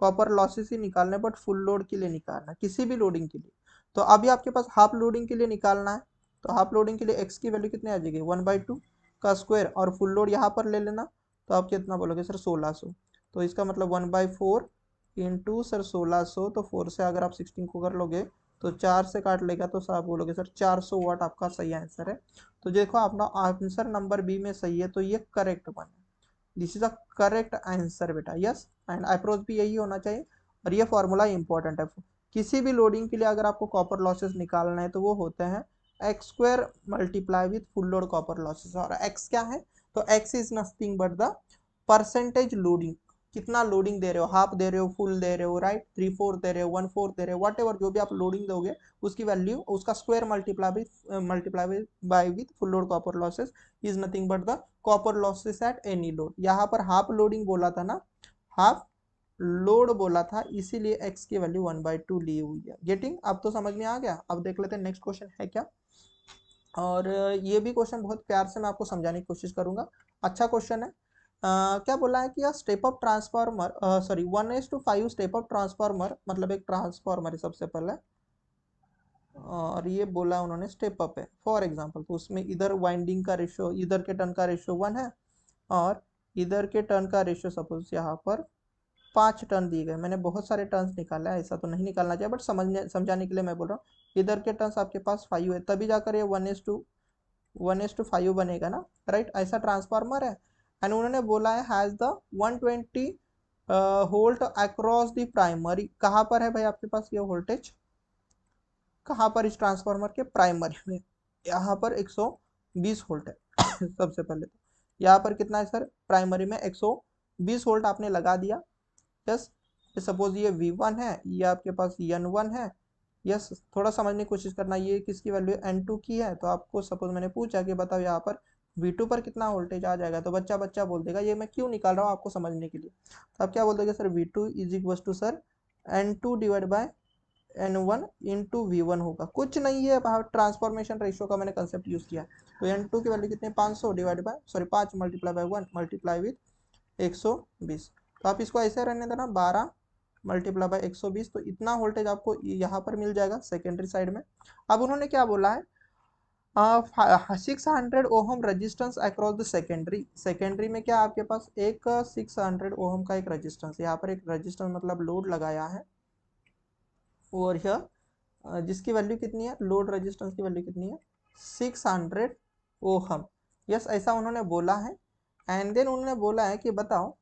कॉपर लॉसेस ही निकालना है, बट फुल लोड के लिए निकालना है, किसी भी लोडिंग के लिए। तो अभी आपके पास हाफ लोडिंग के लिए निकालना है। तो हाफ लोडिंग के लिए एक्स की वैल्यू कितनी आ जाएगी? 1/2 का स्क्वायर, और फुल लोड यहाँ पर ले लेना। तो आप कितना बोलोगे सर? 1600। तो इसका मतलब 1/4 इंटू सर 1600, तो 4 से अगर आप 16 को कर लोगे तो 4 से काट लेगा, तो सर आप बोलोगे सर 400 वाट आपका सही आंसर है। तो देखो अपना आंसर नंबर बी में सही है, तो ये करेक्ट वन है। This is a correct answer बेटा, यस। एंड अप्रोच भी यही होना चाहिए। और ये फॉर्मूला इंपॉर्टेंट है। किसी भी लोडिंग के लिए अगर आपको कॉपर लॉसेस निकालना है तो वो होते हैं x square multiply with full load copper losses. और एक्स क्या है? तो x is nothing but the percentage loading. कितना लोडिंग दे रहे हो, हाफ दे रहे हो, फुल दे रहे हो, राइट, 3/4 दे रहे हो, 1/4 दे रहे हो, वट एवर जो भी आप लोडिंग दोगे उसकी वैल्यू उसका square multiply bye with full load copper losses is nothing but the copper losses at any load. यहाँ पर हाफ लोडिंग बोला था ना, हाफ लोड बोला था, इसीलिए x की वैल्यू 1/2 ली हुई है। गेटिंग? अब तो समझ में आ गया। अब देख लेते हैं नेक्स्ट क्वेश्चन है क्या। और ये भी क्वेश्चन बहुत प्यार से मैं आपको समझाने की कोशिश करूंगा, अच्छा क्वेश्चन है। क्या बोला है कि यार step up transformer, sorry 1:5 step up transformer, मतलब एक ट्रांसफार्मर है सबसे पहले, और ये बोला उन्होंने स्टेप अप है फॉर एग्जांपल, तो उसमें इधर वाइंडिंग का रेशियो, इधर के टर्न का रेशियो 1 है और इधर के टर्न का रेशियो सपोज यहाँ पर 5 टर्न दिए गए। मैंने बहुत सारे टर्न्स निकाला है, ऐसा तो नहीं निकालना चाहिए, बट समझाने के लिए मैं बोल रहा हूँ। इधर के टर्न्स आपके पास 5 है, तभी जाकर ये 1:5 बनेगा ना, राइट। ऐसा ट्रांसफार्मर है एंड उन्होंने बोला है has the 120 volt across the primary. कहाँ पर है भाई आपके पास ये वोल्टेज, कहाँ पर इस ट्रांसफार्मर के प्राइमरी में, यहाँ पर 120 वोल्ट है सबसे पहले तो यहाँ पर कितना है सर, प्राइमरी में 120 वोल्ट आपने लगा दिया। यस, सपोज ये V1 है, ये आपके पास N1 है। यस, थोड़ा समझने की कोशिश करना, ये किसकी वैल्यू N2 की है, तो आपको सपोज मैंने पूछा कि बताओ यहाँ पर V2 पर कितना वोल्टेज आ जाएगा, तो बच्चा बच्चा बोल देगा। ये मैं क्यों निकाल रहा हूँ आपको समझने के लिए। तो आप क्या बोल दोगे sir, V2 is equal to sir N2 divide by N1 into V1 होगा, कुछ नहीं है, ट्रांसफॉर्मेशन रेशियो का मैंने कंसेप्ट यूज किया। तो N2 की वैल्यू कितनी, 500 divide by, sorry 5 multiply by 1 multiply with 120। तो आप इसको ऐसे रहने देना, 12 मल्टीप्लाई बाय 120, तो इतना वोल्टेज आपको यहाँ पर मिल जाएगा सेकेंडरी साइड में। अब उन्होंने क्या बोला है, 600 ohm resistance across the secondary. Secondary में क्या आपके पास एक 600 ओहम का एक रजिस्टेंस, यहाँ पर एक रजिस्टेंस मतलब लोड लगाया है, और यह जिसकी वैल्यू कितनी है, लोड रेजिस्टेंस की वैल्यू कितनी है, 600 ओहम। यस, ऐसा उन्होंने बोला है। एंड देन उन्होंने बोला है कि बताओ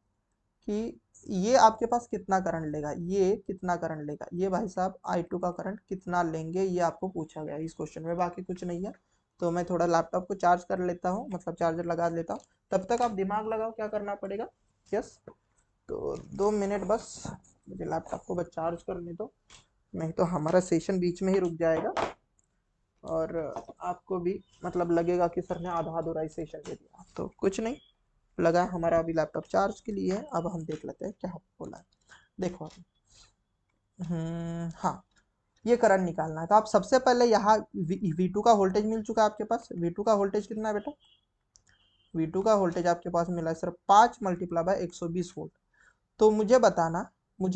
कि ये आपके पास कितना करंट लेगा, ये कितना करंट लेगा, ये भाई साहब I2 का करंट कितना लेंगे, ये आपको पूछा गया है इस क्वेश्चन में, बाकी कुछ नहीं है। तो मैं थोड़ा लैपटॉप को चार्ज कर लेता हूँ, मतलब चार्जर लगा लेता हूँ, तब तक आप दिमाग लगाओ क्या करना पड़ेगा। यस, तो 2 मिनट बस, मुझे लैपटॉप को बस चार्ज करने दो, नहीं तो हमारा सेशन बीच में ही रुक जाएगा और आपको भी मतलब लगेगा कि सर ने आधा अधूरा ही सेशन दे दिया। तो कुछ नहीं लगा, हमारा अभी लैपटॉप चार्ज के लिए है। अब हम देख लेते हैं क्या बोला है। देखो हाँ, ये करंट निकालना है, तो आप सबसे पहले यहाँ V2 का वोल्टेज मिल चुका है आपके पास। V2 का वोल्टेज कितना है बेटा, V2 का वोल्टेज आपके पास मिला है सर 5 मल्टीप्लाई बाय 120 वोल्ट। तो मुझे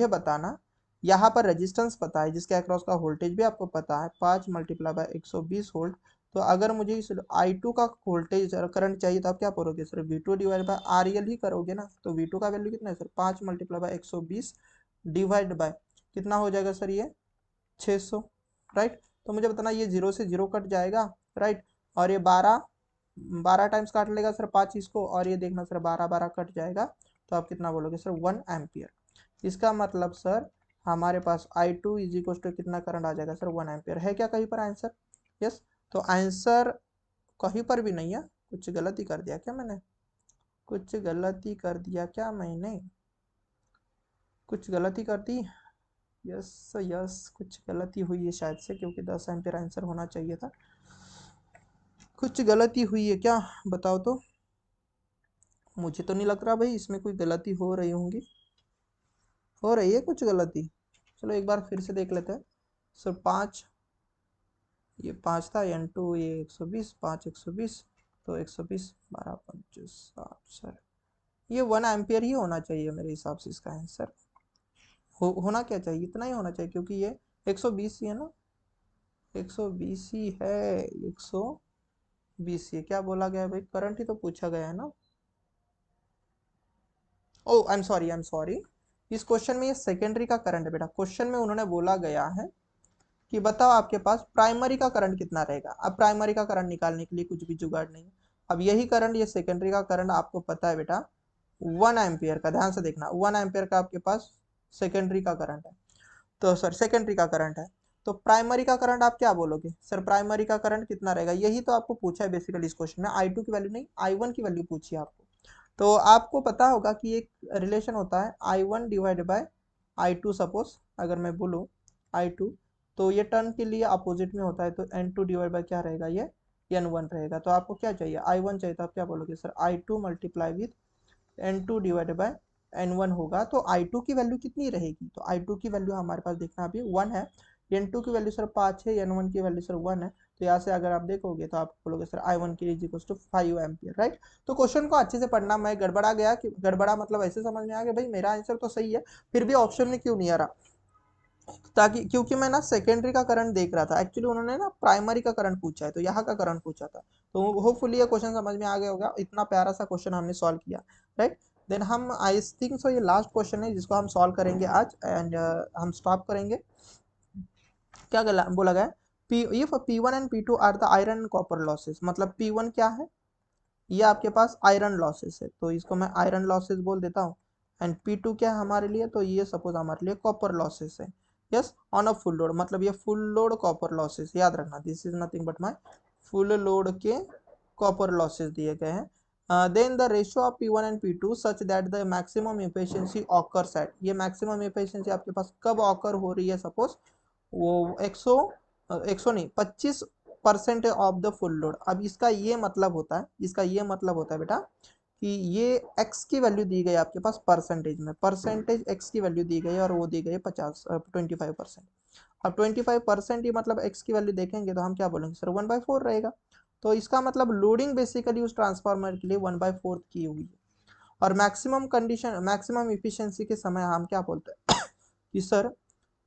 बताना यहाँ पर रेजिस्टेंस पता है, जिसके अक्रॉस का वोल्टेज भी आपको पता है, 5 मल्टीप्लाई बाय 120 वोल्ट। तो अगर मुझे इस I2 का वोल्टेज करंट चाहिए, तो आप क्या करोगे sir, V2 divide by RL ही करोगे ना। तो V2 का वैल्यू कितना है sir, 5 multiply by 120 divide by कितना हो जाएगा सर, ये 600, राइट। तो मुझे बताना, ये 0 से 0 कट जाएगा, राइट, और ये 12 टाइम्स काट लेगा सर 5 इसको, और ये देखना सर 12 12 कट जाएगा, तो आप कितना बोलोगे सर, 1 एम्पियर। इसका मतलब सर हमारे पास I2 इज इक्वल टू कितना करंट आ जाएगा सर, 1 एम्पियर। है क्या कहीं पर आंसर? यस, तो आंसर कहीं पर भी नहीं है। कुछ गलती कर दिया क्या मैंने, कुछ गलती कर दिया क्या मैंने, कुछ गलती कर दी? यस यस, कुछ गलती हुई है शायद से, क्योंकि 10 एम्पियर आंसर होना चाहिए था। कुछ गलती हुई है क्या, बताओ तो। मुझे तो नहीं लग रहा भाई इसमें कोई गलती हो रही होंगी, हो रही है कुछ गलती। चलो एक बार फिर से देख लेते हैं सर। 5, ये 5 था, N2 ये 120, 5 120, तो 120 12 25 60 सर, ये 1 एम्पियर ही होना चाहिए मेरे हिसाब से। इसका आंसर होना क्या चाहिए, इतना ही होना चाहिए, क्योंकि ये 120 ही है ना, 120 ही है, 120 ही। क्या बोला गया है भाई, करंट ही तो पूछा गया है ना। ओ आई एम सॉरी, इस क्वेश्चन में ये सेकेंडरी का करंट है बेटा। क्वेश्चन में उन्होंने बोला गया है कि बताओ आपके पास प्राइमरी का करंट कितना रहेगा। अब प्राइमरी का करंट निकालने के लिए कुछ भी जुगाड़ नहीं है। अब यही करंट, ये सेकेंडरी का करंट आपको पता है बेटा 1 एम्पियर का, ध्यान से देखना, 1 एम्पियर का आपके पास सेकेंडरी का करंट है, तो सर सेकेंडरी का करंट है। तो प्राइमरी का करंट आप क्या बोलोगे सर, प्राइमरी का करंट कितना रहेगा, यही तो आपको पूछा है बेसिकली इस क्वेश्चन में। I2 की वैल्यू नहीं, I1 की वैल्यू पूछी है आपको। तो आपको पता होगा कि एक रिलेशन होता है I1 divide by I2, suppose अगर मैं बोलूँ I2, तो ये टर्न के लिए अपोजिट में होता है, तो N2 डिवाइड बाय क्या रहेगा, ये N1 रहेगा। तो आपको क्या चाहिए, I1 चाहिए, तो आप क्या बोलोगे sir, I2 multiply with N2 divide by N1 होगा। तो I2 की वैल्यू कितनी रहेगी, तो I2 की वैल्यू हमारे पास देखना अभी 1 है, N2 की वैल्यू सर 5 है, N1 की वैल्यू सर 1 है। तो यहाँ से अगर आप देखोगे तो आप बोलोगे सर I1 की is equal to 5 ampere, right. तो क्वेश्चन को अच्छे से पढ़ना, मैं गड़बड़ा गया कि गड़बड़ा मतलब ऐसे समझ में आ गया भाई मेरा आंसर तो सही है, फिर भी ऑप्शन में क्यों नहीं आ रहा, ताकि क्योंकि मैं ना सेकेंडरी का करंट देख रहा था, एक्चुअली उन्होंने ना प्राइमरी का करंट पूछा है, तो यहाँ का करंट पूछा था। तो होपफुली ये क्वेश्चन समझ में आ गया होगा, इतना प्यारा सा क्वेश्चन हमने सॉल्व किया, राइट। देन हम आई थिंक सो ये लास्ट क्वेश्चन है जिसको हम सॉल्व करेंगे आज, एंड हम स्टॉप करेंगे। क्या बोला गया, P if P1 and P2 are the iron and copper losses, मतलब P1 क्या है, ये आपके पास आयरन लॉसेस है, तो इसको मैं आयरन लॉसेस बोल देता हूँ। एंड P2 क्या है हमारे लिए, तो ये सपोज हमारे लिए कॉपर लॉसेस है। Yes, on a full load, मतलब ये फुल लोड कॉपर लॉसेस, याद रखना this is nothing but my full load के कॉपर लॉसेस दिए गए हैं। Then the ratio of P1 and P2 such that the maximum efficiency occurs at, ये maximum efficiency आपके पास कब ऑकर हो रही है, सपोज वो 100 नहीं 25% ऑफ द फुल लोड। अब इसका ये मतलब होता है, इसका ये मतलब होता है बेटा कि ये x की वैल्यू दी गई आपके पास परसेंटेज में, परसेंटेज x की वैल्यू दी गई है और वो दी गई है 25%। अब 25% ही मतलब x की वैल्यू देखेंगे तो हम क्या बोलेंगे सर 1/4 रहेगा। तो इसका मतलब लोडिंग बेसिकली उस ट्रांसफार्मर के लिए 1/4 की हुई है। और मैक्सिमम कंडीशन, मैक्सिमम इफिशियंसी के समय हम क्या बोलते हैं कि सर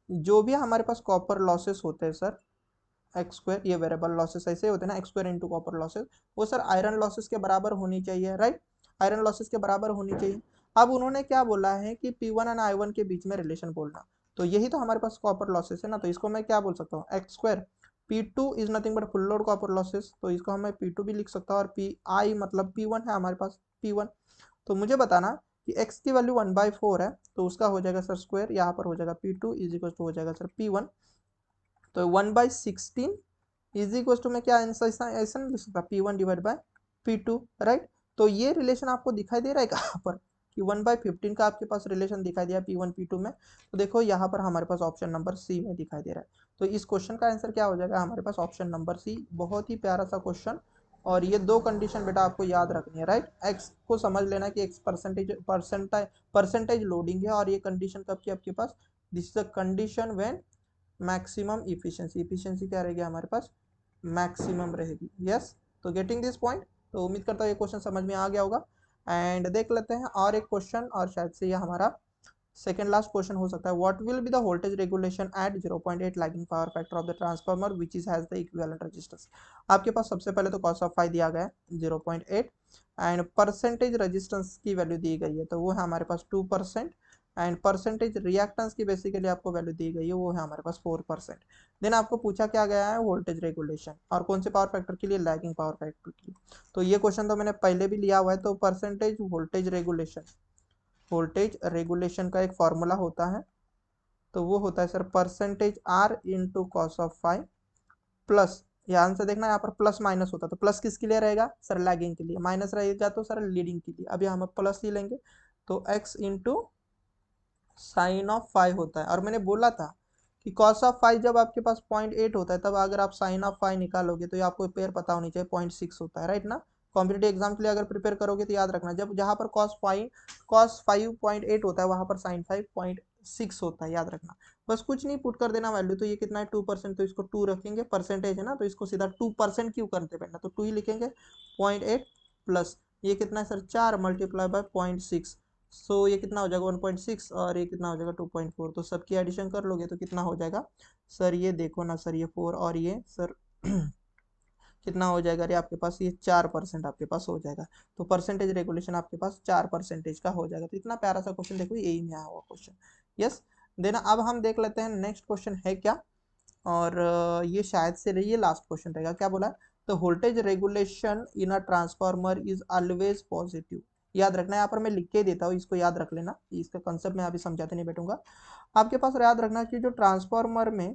जो भी हमारे पास कॉपर लॉसेस होते हैं सर एक्स स्क्वायर, ये वेरिएबल लॉसेस ऐसे होते हैं ना, x square into copper losses, वो सर आयरन लॉसेस के बराबर होनी चाहिए, राइट, आयरन लॉसेस के बराबर होनी चाहिए। अब उन्होंने क्या बोला है कि P1 एंड I1 के बीच में रिलेशन बोलना, तो यही तो हमारे पास कॉपर लॉसेस है ना, तो इसको मैं क्या बोल सकता हूँ, x square P2 is nothing but full load copper losses, तो इसको मैं P2 भी लिख सकता हूँ, और PI मतलब P1 है हमारे पास P1। तो मुझे बताना कि x की वैल्यू 1/4 है, तो उसका हो जाएगा सर स्क्वायर, यहाँ पर हो जाएगा P2 इज इक्वल टू हो जाएगा सर P1, तो 1/16 इज इक्वल टू में क्या आंसर, ऐसा नहीं लिख सकता, P1 divide by P2, right. तो ये रिलेशन आपको दिखाई दे रहा है कहाँ पर, कि 1/15 का आपके पास रिलेशन दिखाई दिया P1 P2 में। तो देखो यहाँ पर हमारे पास ऑप्शन नंबर सी में दिखाई दे रहा है, तो इस क्वेश्चन का आंसर क्या हो जाएगा हमारे पास ऑप्शन नंबर सी। बहुत ही प्यारा सा क्वेश्चन, और ये दो कंडीशन बेटा आपको याद रखनी है, राइट। एक्स को समझ लेना कि एक्स परसेंटेज लोडिंग है, और ये कंडीशन कब की आपके पास, this is a condition when maximum efficiency, efficiency क्या रहेगी हमारे पास, मैक्सिमम रहेगी। यस, तो गेटिंग दिस पॉइंट, तो उम्मीद करता हूँ ये क्वेश्चन समझ में आ गया होगा। एंड देख लेते हैं और एक क्वेश्चन, और शायद से ये हमारा सेकेंड लास्ट क्वेश्चन हो सकता है। What will be the voltage regulation at 0.8 lagging power factor of the transformer which is has the equivalent resistance. आपके पास सबसे पहले तो कॉस ऑफ फाई दिया गया है 0.8, एंड परसेंटेज रेजिस्टेंस की वैल्यू दी गई है, तो वो है हमारे पास 2%, एंड परसेंटेज रिएक्टेंस की बेसिकली आपको वैल्यू दी गई है, वो है हमारे पास 4%। देन आपको पूछा क्या गया है, वोल्टेज रेगुलेशन, और कौन से पावर फैक्टर के लिए, लैगिंग पावर फैक्टर के लिए। तो ये क्वेश्चन तो मैंने पहले भी लिया हुआ है, तो percentage voltage regulation, voltage regulation का एक फॉर्मूला होता है, तो वो होता है sir percentage R into cos of five plus, ध्यान से देखना यहाँ पर प्लस माइनस होता है, तो प्लस किसके लिए रहेगा सर, लैगिंग के लिए, माइनस रहेगा तो सर लीडिंग के लिए। अभी हम प्लस ही लेंगे, तो x into sine of five होता है। और मैंने बोला था कि कॉस ऑफ फाइव जब आपके पास 0.8 होता है, तब अगर आप साइन ऑफ फाइव निकालोगे तो ये आपको पेयर पता होनी चाहिए 0.6 होता है, राइट ना। कॉम्पिटेटिव एग्जाम के लिए अगर प्रिपेयर करोगे तो याद रखना, जब जहां पर cos 5 0.8 होता है, वहां पर sin 5 0.6 होता है, याद रखना। बस कुछ नहीं, पुट कर देना वैल्यू, तो ये कितना है 2%, तो इसको 2 रखेंगे, परसेंटेज है ना, तो इसको सीधा 2% क्यों करते बेटा, तो 2 ही लिखेंगे, 0.8 प्लस ये कितना है सर 4 मल्टीप्लाई बाय 0.6, सो ये कितना हो जाएगा 1.6, और ये कितना हो जाएगा 2.4, तो सबकी एडिशन कर लोगे तो कितना हो जाएगा सर, ये देखो ना सर, ये 4 और ये सर कितना हो जाएगा रे आपके पास, ये 4% आपके पास हो जाएगा। तो परसेंटेज रेगुलेशन आपके पास 4% का हो जाएगा। तो इतना प्यारा सा क्वेश्चन देखो, यही में आया हुआ क्वेश्चन। यस, देना अब हम देख लेते हैं नेक्स्ट क्वेश्चन है क्या, और ये शायद से ये लास्ट क्वेश्चन रहेगा। क्या बोला, तो voltage regulation in a transformer is always positive. याद रखना, यहाँ पर मैं लिख के देता हूँ, इसको याद रख लेना, इसका कंसेप्ट मैं अभी समझाते नहीं बैठूंगा। आपके पास याद रखना कि जो ट्रांसफार्मर में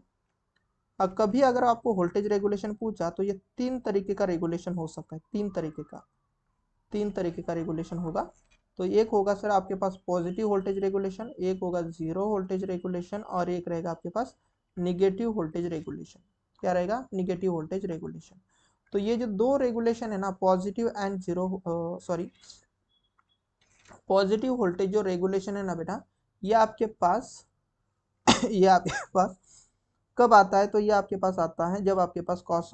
कभी अगर आपको वोल्टेज रेगुलेशन पूछा, तो ये 3 तरीके का रेगुलेशन हो सकता है, 3 तरीके का, 3 तरीके का रेगुलेशन होगा। तो एक होगा सर आपके पास पॉजिटिव वोल्टेज रेगुलेशन, एक होगा जीरो वोल्टेज रेगुलेशन, और एक रहेगा आपके पास निगेटिव वोल्टेज रेगुलेशन। क्या रहेगा? Negative voltage regulation. तो ये जो दो रेगुलेशन है ना, positive and zero, sorry, positive voltage जो रेगुलेशन है ना बेटा, ये आपके पास ये आपके पास कब आता है? तो ये आपके पास आता है जब आपके पास cos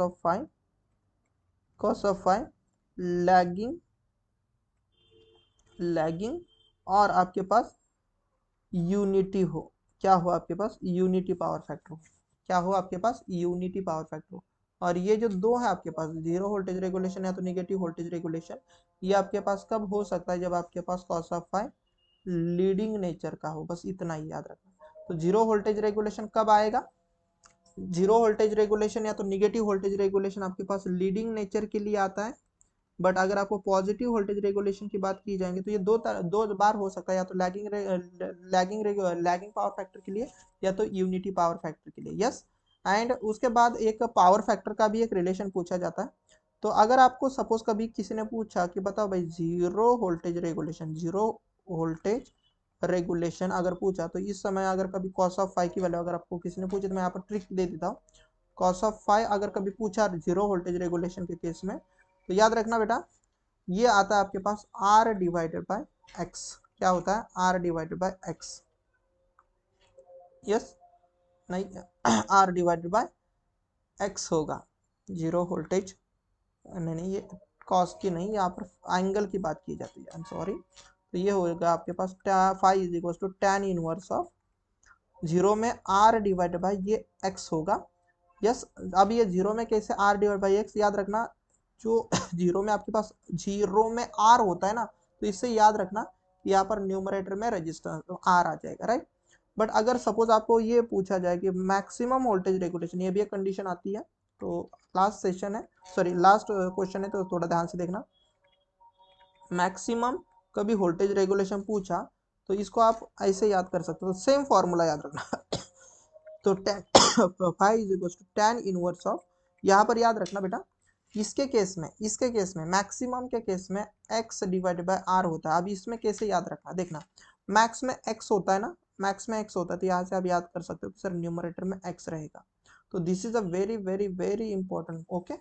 of phi lagging lagging और आपके पास यूनिटी हो। क्या हो आपके पास? यूनिटी पावर फैक्टर हो। क्या हो आपके पास? यूनिटी पावर फैक्टर हो। और ये जो दो है आपके पास, जीरो वोल्टेज रेगुलेशन या तो निगेटिव वोल्टेज रेगुलेशन, ये आपके पास कब हो सकता है? जब आपके पास cos of phi leading nature का हो। बस इतना ही याद रखना। तो जीरो वोल्टेज रेगुलेशन कब आएगा? जीरो वोल्टेज रेगुलेशन या तो निगेटिव वोल्टेज रेगुलेशन आपके पास लीडिंग नेचर के लिए आता है। बट अगर आपको पॉजिटिव वोल्टेज रेगुलेशन की बात की जाएंगे तो ये दो बार हो सकता है, या तो लैगिंग पावर फैक्टर के लिए या तो यूनिटी पावर फैक्टर के लिए। यस। एंड उसके बाद एक पावर फैक्टर का भी एक रिलेशन पूछा जाता है। तो अगर आपको सपोज कभी किसी ने पूछा कि बताओ भाई जीरो वोल्टेज रेगुलेशन अगर पूछा, तो इस समय अगर कभी कॉस ऑफ फाई की वैल्यू अगर आपको किसी ने पूछी, तो मैं यहाँ पर ट्रिक दे देता हूँ। कॉस ऑफ फाई अगर कभी पूछा जीरो वोल्टेज रेगुलेशन के केस में, तो याद रखना बेटा, ये आता है आपके पास आर डिवाइडेड बाय एक्स। क्या होता है? R divided by X. Yes, नहीं आर डिवाइडेड बाय एक्स होगा जीरो वोल्टेज। नहीं, ये कॉस की नहीं, यहाँ पर एंगल की बात की जाती है, आई एम सॉरी। तो ये होगा आपके पास phi is equal to tan inverse of zero में आर डिवाइडेड बाय ये एक्स होगा। यस। अब ये जीरो में कैसे आर डिवाइड बाई एक्स? याद रखना, जो जीरो में आपके पास जीरो में आर होता है ना, तो इससे याद रखना यहाँ पर न्यूमरेटर में रजिस्टेंस आर आ जाएगा, राइट। बट अगर सपोज आपको ये पूछा जाए कि मैक्सिमम वोल्टेज रेगुलेशन, ये भी एक कंडीशन आती है। तो लास्ट सेशन है, सॉरी लास्ट क्वेश्चन है, तो थोड़ा ध्यान से देखना। मैक्सिमम कभी वोल्टेज रेगुलेशन पूछा तो इसको आप ऐसे याद कर सकते हो, सेम फॉर्मूला याद रखना। तो five is equal to tan inverse of, यहाँ पर याद रखना बेटा, इसके केस में मैक्सिमम के केस में x डिवाइडेड बाय r होता है। अब इसमें कैसे याद रखना, देखना, मैक्स में x होता है ना, मैक्स में x होता है, तो यहाँ से आप याद कर सकते हो कि सर न्यूमरेटर में x रहेगा। तो this is a very very very important. Okay,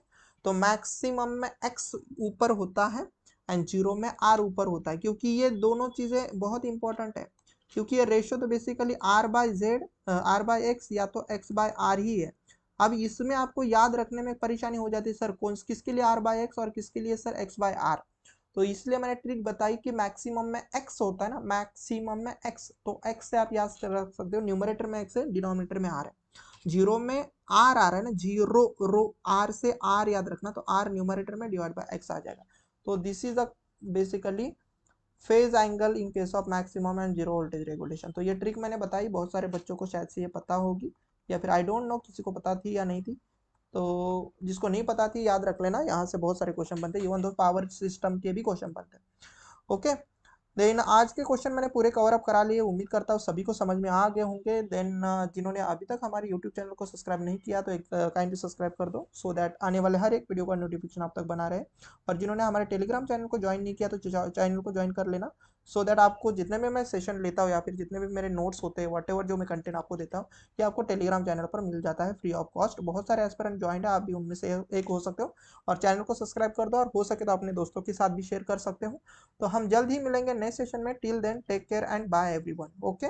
तो मैक्सिमम में x ऊपर होता है एंड जीरो में r ऊपर होता है, क्योंकि ये दोनों चीजें बहुत इंपॉर्टेंट है। क्योंकि ये रेशियो तो बेसिकली आर बाय एक्स या तो एक्स बाय आर ही है। अब इसमें आपको याद रखने में परेशानी हो जाती है, सर कौन किसके लिए आर बाय एक्स और किसके लिए सर एक्स बाय आर। तो इसलिए मैंने ट्रिक बताई कि मैक्सिमम में एक्स होता है ना, मैक्सिमम में एक्स, तो एक्स से आप याद रख सकते हो, न्यूमरेटर में एक्स है, डिनोमिनेटर में आर है। जीरो में आर आ रहा है ना, जीरो रो आर से आर याद रखना, तो आर न्यूमरेटर में डिवाइड बाय एक्स आ जाएगा। तो this is a basically phase angle in case of maximum and zero voltage regulation. तो ये ट्रिक मैंने बताई, बहुत सारे बच्चों को शायद से ये पता होगी, या फिर आई डोंट नो किसी को पता थी या नहीं थी। तो जिसको नहीं पता थी याद रख लेना, यहाँ से बहुत सारे क्वेश्चन बनते हैं, इवन दो पावर सिस्टम के भी क्वेश्चन बनते हैं। ओके, देन आज के क्वेश्चन मैंने पूरे कवर अप करा लिए, उम्मीद करता हूँ सभी को समझ में आ गए होंगे। देन जिन्होंने अभी तक हमारे यूट्यूब चैनल को सब्सक्राइब नहीं किया तो एक काइंडली सब्सक्राइब कर दो, सो दैट आने वाले हर एक वीडियो का नोटिफिकेशन आप तक बना रहे। और जिन्होंने हमारे टेलीग्राम चैनल को ज्वाइन नहीं किया तो चैनल को ज्वाइन कर लेना, सो दैट आपको जितने भी मैं सेशन लेता हूँ या फिर जितने भी मेरे नोट्स होते हैं, वट जो मैं कंटेंट आपको देता हूँ, ये आपको टेलीग्राम चैनल पर मिल जाता है फ्री ऑफ कॉस्ट। बहुत सारे एस्पिरेंट ज्वाइन है, आप भी उनमें से एक हो सकते हो। और चैनल को सब्सक्राइब कर दो, और हो सके तो अपने दोस्तों के साथ भी शेयर कर सकते हो। तो हम जल्द ही मिलेंगे नए सेशन में। Till then take care and bye everyone. Okay.